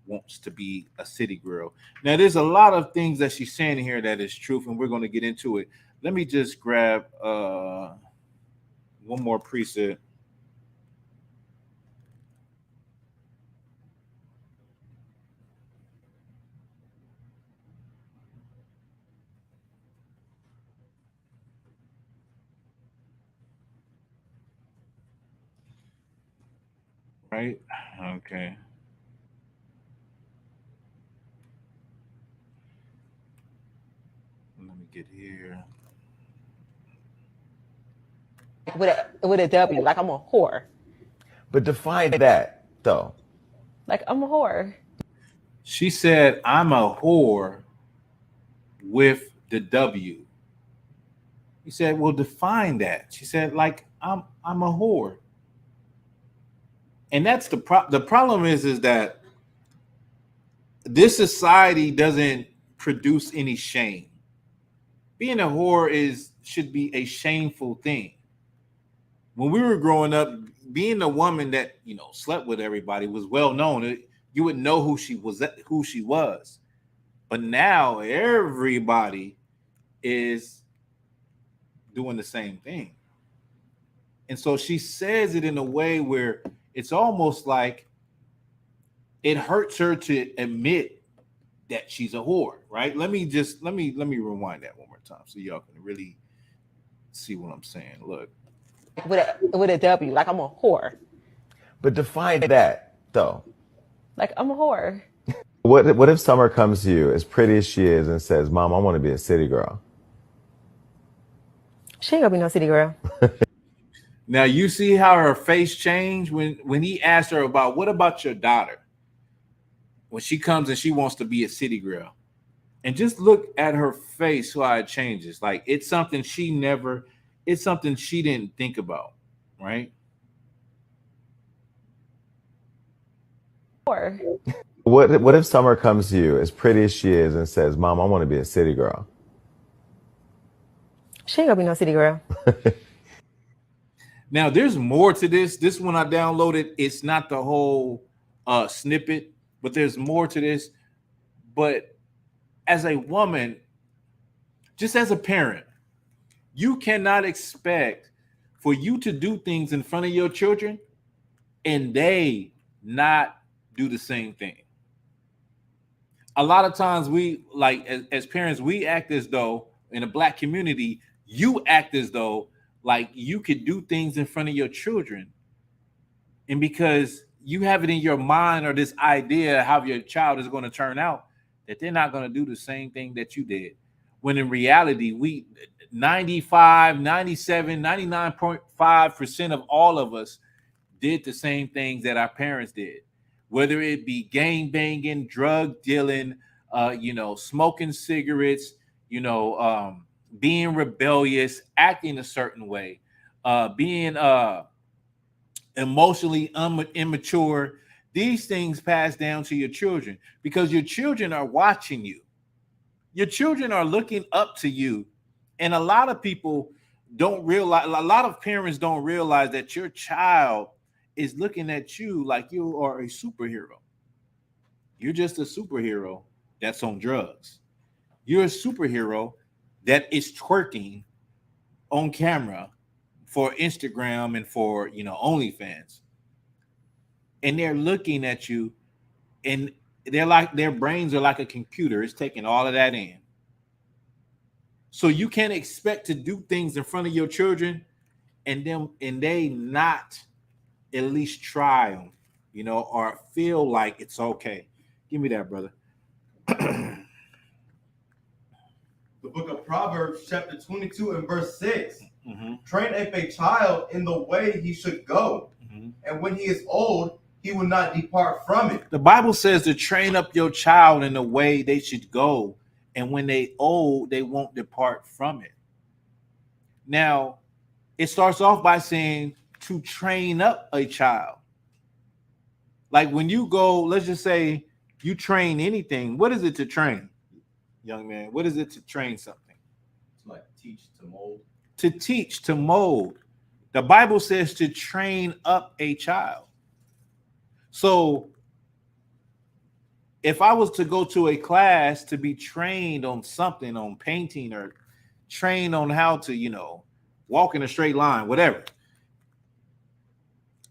wants to be a city girl. Now, there's a lot of things that she's saying here that is truth, and we're going to get into it. Let me just grab one more preset. Right? Okay. Let me get here. With a W, like I'm a whore. But define that, though. Like I'm a whore. She said, I'm a whore with the W. He said, well, define that. She said, like, I'm a whore. And that's the problem is that this society doesn't produce any shame. Being a whore should be a shameful thing. When we were growing up, being a woman that slept with everybody was well known. You would know who she was. But now everybody is doing the same thing. And so she says it in a way where it's almost like it hurts her to admit that she's a whore, right? Let me rewind that one more time so y'all can really see what I'm saying. Look. With a W, like I'm a whore. But define that, though. Like I'm a whore. What if Summer comes to you, as pretty as she is, and says, Mom, I want to be a city girl? She ain't gonna be no city girl. Now, you see how her face changed when he asked her about, what about your daughter? When she comes and she wants to be a city girl. And just look at her face, how it changes. Like, it's something she didn't think about, right? Whore. What if Summer comes to you, as pretty as she is, and says, Mom, I want to be a city girl? She ain't gonna be no city girl. Now, there's more to this. This one I downloaded, it's not the whole snippet, but there's more to this. But as a woman, just as a parent, you cannot expect for you to do things in front of your children and they not do the same thing. A lot of times we, like, as parents, we act as though, in the Black community, you act as though like you could do things in front of your children. And because you have it in your mind or this idea how your child is going to turn out, that they're not going to do the same thing that you did. When in reality, 95, 97, 99.5% of all of us did the same things that our parents did. Whether it be gang banging, drug dealing, smoking cigarettes, being rebellious, acting a certain way, being emotionally immature. These things pass down to your children because your children are watching you. Your children are looking up to you. And a lot of people don't realize, a lot of parents don't realize that your child is looking at you like you are a superhero. You're just a superhero that's on drugs. You're a superhero that is twerking on camera for Instagram and for, OnlyFans. and they're looking at you, and they're like, their brains are like a computer. It's taking all of that in. So you can't expect to do things in front of your children and they not at least try them, you know, or feel like it's okay. Give me that, brother. The book of Proverbs, chapter 22 and verse 6. Mm-hmm. Train up a child in the way he should go, and when he is old, he will not depart from it. The Bible says to train up your child in the way they should go, and when they old, they won't depart from it. Now, it starts off by saying to train up a child. Like when you go, let's just say you train anything. What is it to train, young man? What is it to train something? To like teach, to mold. To teach, to mold. The Bible says to train up a child. So if I was to go to a class to be trained on something, on painting, or trained on how to, you know, walk in a straight line, whatever,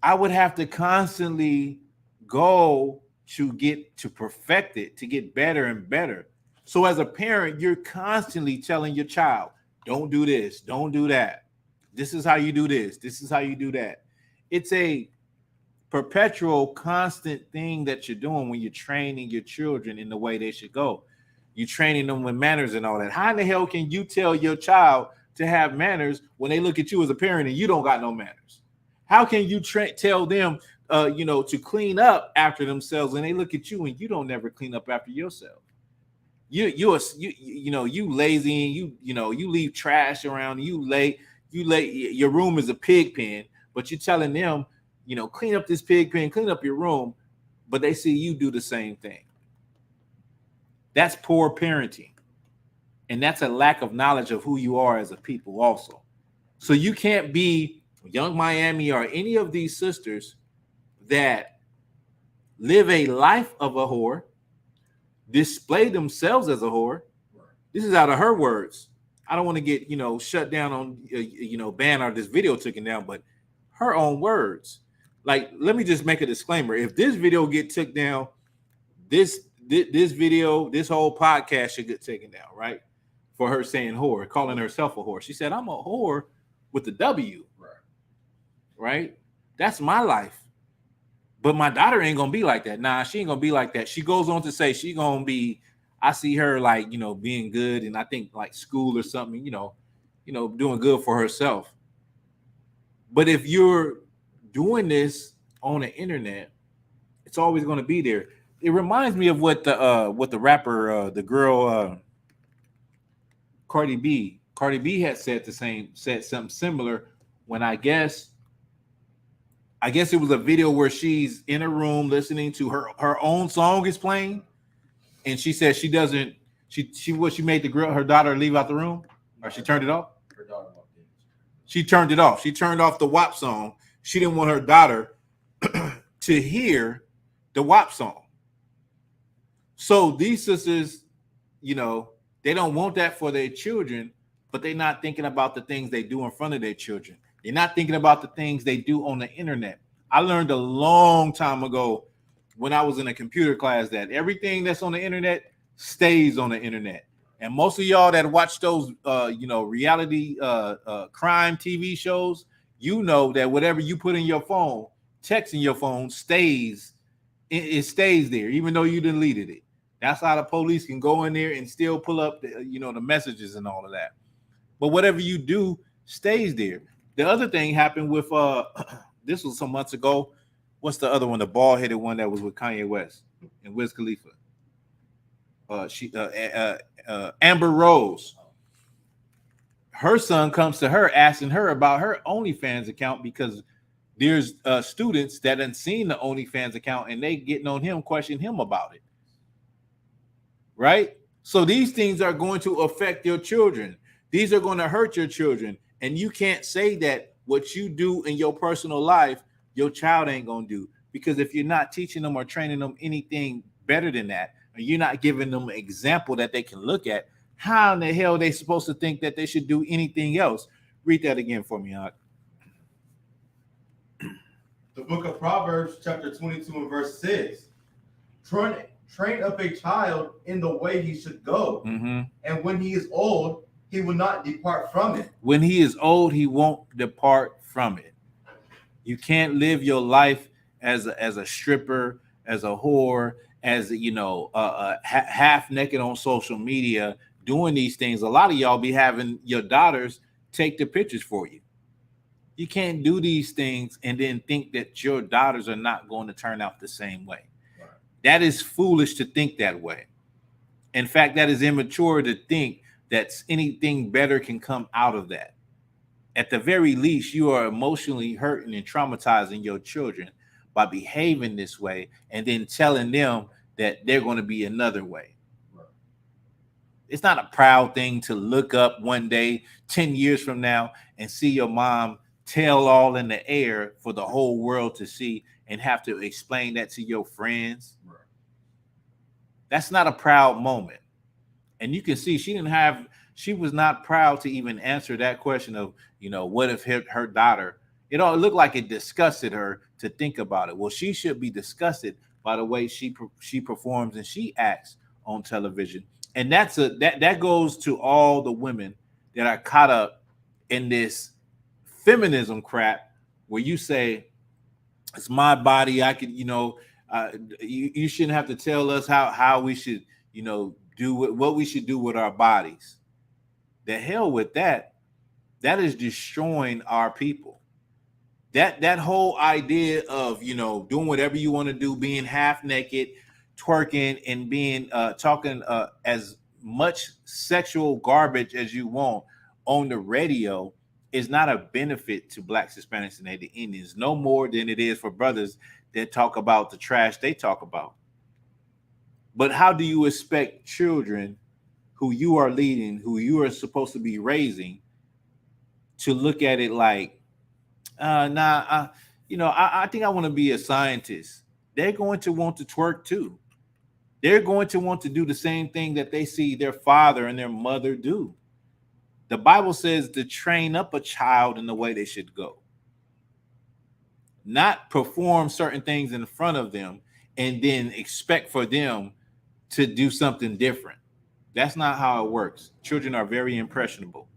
I would have to constantly go to get to perfect it, to get better and better. So as a parent, you're constantly telling your child, don't do this, don't do that. This is how you do this. This is how you do that. It's a perpetual, constant thing that you're doing when you're training your children in the way they should go. You're training them with manners and all that. How in the hell can you tell your child to have manners when they look at you as a parent and you don't got no manners? How can you tell them, you know, to clean up after themselves when they look at you and you don't never clean up after yourself? You lazy, and you leave trash around. Your room is a pig pen, but you're telling them, you know, clean up this pig pen, clean up your room, but they see you do the same thing. That's poor parenting. And that's a lack of knowledge of who you are as a people also. So you can't be Young Miami or any of these sisters that live a life of a whore, display themselves as a whore. This is out of her words. I don't want to get, shut down on, ban or this video taken down, but her own words. Like, let me just make a disclaimer. If this video get took down, this video, this whole podcast should get taken down, right? For her saying whore, calling herself a whore. She said, I'm a whore with the W. Right? That's my life. But my daughter ain't gonna be like that. Nah, she ain't gonna be like that. She goes on to say she gonna be, I see her like, being good, and I think like school or something, doing good for herself. But if you're doing this on the internet, it's always gonna be there. It reminds me of what the rapper, the girl Cardi B had said something similar when I guess it was a video where she's in a room listening to her own song is playing, and she said she made her daughter leave out the room, or she turned it off. Her daughter walked in. She turned it off. She turned off the WAP song. She didn't want her daughter to hear the WAP song. So these sisters, they don't want that for their children, but they're not thinking about the things they do in front of their children. They're not thinking about the things they do on the internet. I learned a long time ago when I was in a computer class that everything that's on the internet stays on the internet. And most of y'all that watch those, reality crime TV shows, that whatever you put in your phone, text in your phone stays. It stays there, even though you deleted it. That's how the police can go in there and still pull up the messages and all of that. But whatever you do stays there. The other thing happened with this was some months ago. What's the other one? The bald-headed one that was with Kanye West and Wiz Khalifa. Amber Rose. Her son comes to her asking her about her OnlyFans account because there's students that hadn't seen the OnlyFans account and they getting on him, questioning him about it. Right? So these things are going to affect your children. These are going to hurt your children. And you can't say that what you do in your personal life, your child ain't going to do. Because if you're not teaching them or training them anything better than that, and you're not giving them an example that they can look at, how in the hell are they supposed to think that they should do anything else? Read that again for me, Hawk. The book of Proverbs, chapter 22 and verse 6. Train up a child in the way he should go. And when he is old, he will not depart from it. When he is old, he won't depart from it. You can't live your life as a stripper, as a whore, as half naked on social media, doing these things. A lot of y'all be having your daughters take the pictures for you. You can't do these things and then think that your daughters are not going to turn out the same way. Right. That is foolish to think that way. In fact, that is immature to think that anything better can come out of that. At the very least, you are emotionally hurting and traumatizing your children by behaving this way and then telling them that they're going to be another way. Right. It's not a proud thing to look up one day, 10 years from now, and see your mom tail all in the air for the whole world to see and have to explain that to your friends. Right. That's not a proud moment. And you can see she was not proud to even answer that question of, what if her daughter, it looked like it disgusted her to think about it. Well, she should be disgusted by the way she performs and she acts on television. And that goes to all the women that are caught up in this feminism crap where you say, it's my body. I could, you shouldn't have to tell us how we should, do what we should do with our bodies. The hell with that. That is destroying our people. That whole idea of, doing whatever you want to do, being half naked, twerking, and being talking as much sexual garbage as you want on the radio is not a benefit to Blacks, Hispanics, and Native Indians, no more than it is for brothers that talk about the trash they talk about. But how do you expect children who you are leading, who you are supposed to be raising, to look at it like, I think I want to be a scientist. They're going to want to twerk too. They're going to want to do the same thing that they see their father and their mother do. The Bible says to train up a child in the way they should go. Not perform certain things in front of them and then expect for them to do something different. That's not how it works. Children are very impressionable.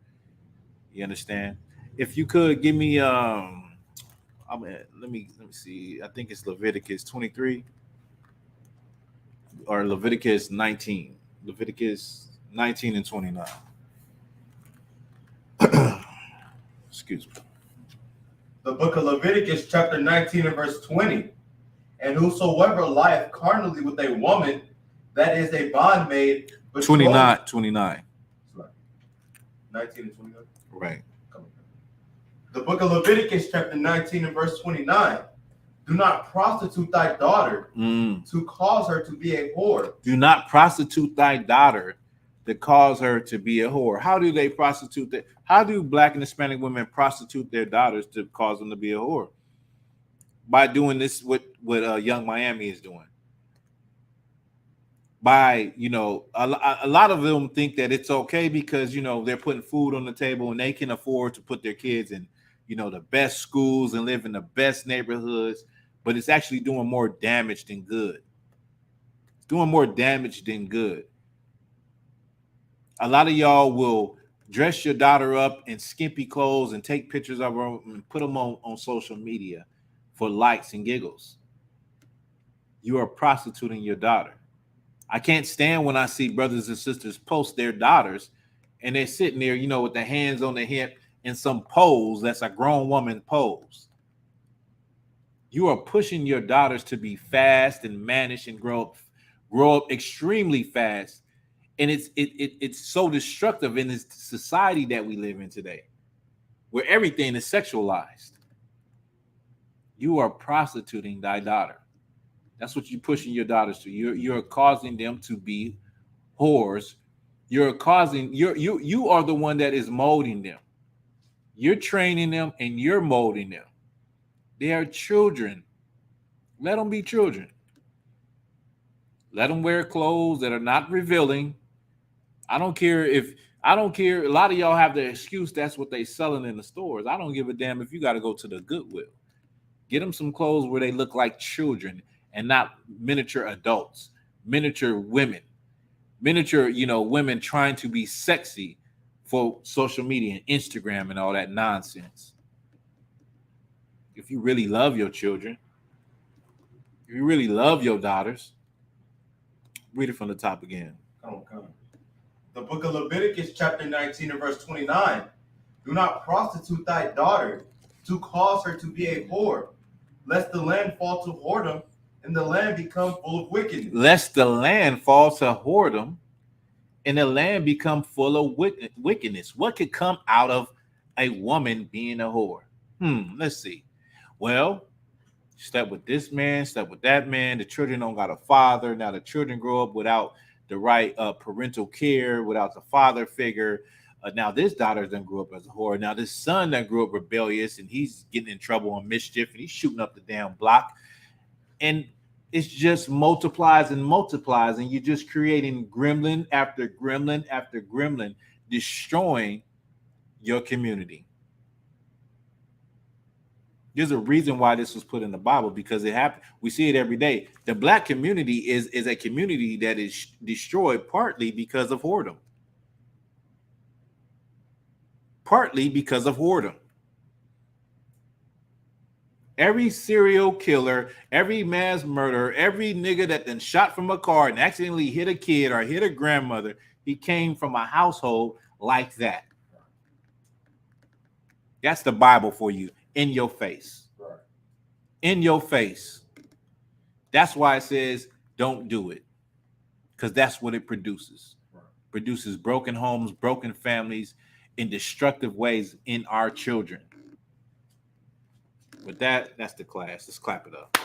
You understand? If you could give me let me see. I think it's Leviticus 23 or Leviticus 19. Leviticus 19 and 29. Excuse me. The book of Leviticus, chapter 19 and verse 20. And whosoever lieth carnally with a woman, that is a bondmaid. 29. 19 and 29. Right. The book of Leviticus, chapter 19 and verse 29. Do not prostitute thy daughter to cause her to be a whore. Do not prostitute thy daughter to cause her to be a whore. How do they prostitute that? How do Black and Hispanic women prostitute their daughters to cause them to be a whore? By doing this, what Young Miami is doing. By, a lot of them think that it's okay because, they're putting food on the table and they can afford to put their kids in, the best schools and live in the best neighborhoods, but it's actually doing more damage than good. It's doing more damage than good. A lot of y'all will dress your daughter up in skimpy clothes and take pictures of her and put them on social media for likes and giggles. You are prostituting your daughter. I can't stand when I see brothers and sisters post their daughters and they're sitting there, with their hands on their hip in some pose that's a grown woman pose. You are pushing your daughters to be fast and mannish and grow up extremely fast. And it's so destructive in this society that we live in today, where everything is sexualized. You are prostituting thy daughter. That's what you're pushing your daughters to. You're causing them to be whores. You are the one that is molding them. You're training them and you're molding them. They are children. Let them be children. Let them wear clothes that are not revealing. I don't care. A lot of y'all have the excuse that's what they selling in the stores. I don't give a damn if you got to go to the Goodwill. Get them some clothes where they look like children and not miniature adults, miniature women, miniature, women trying to be sexy for social media and Instagram and all that nonsense. If you really love your children, if you really love your daughters, read it from the top again. Come. The book of Leviticus, chapter 19 and verse 29. Do not prostitute thy daughter to cause her to be a whore, lest the land fall to whoredom and the land become full of wickedness. Lest the land fall to whoredom and the land become full of wickedness. What could come out of a woman being a whore? Let's see. Well, slept with this man, slept with that man. The children don't got a father. Now the children grow up without the right parental care, without the father figure. Now this daughter done grew up as a whore. Now this son that grew up rebellious and he's getting in trouble and mischief and he's shooting up the damn block. And it just multiplies and multiplies, and you're just creating gremlin after gremlin after gremlin, destroying your community. There's a reason why this was put in the Bible, because it happened. We see it every day. The black community is a community that is destroyed partly because of whoredom. Partly because of whoredom. Every serial killer, every mass murderer, every nigga that then shot from a car and accidentally hit a kid or hit a grandmother, he came from a household like that. That's the Bible for you, in your face. Right. In your face. That's why it says don't do it, because that's what it produces. Right. Produces broken homes, broken families, in destructive ways in our children. With that, that's the class. Let's clap it up.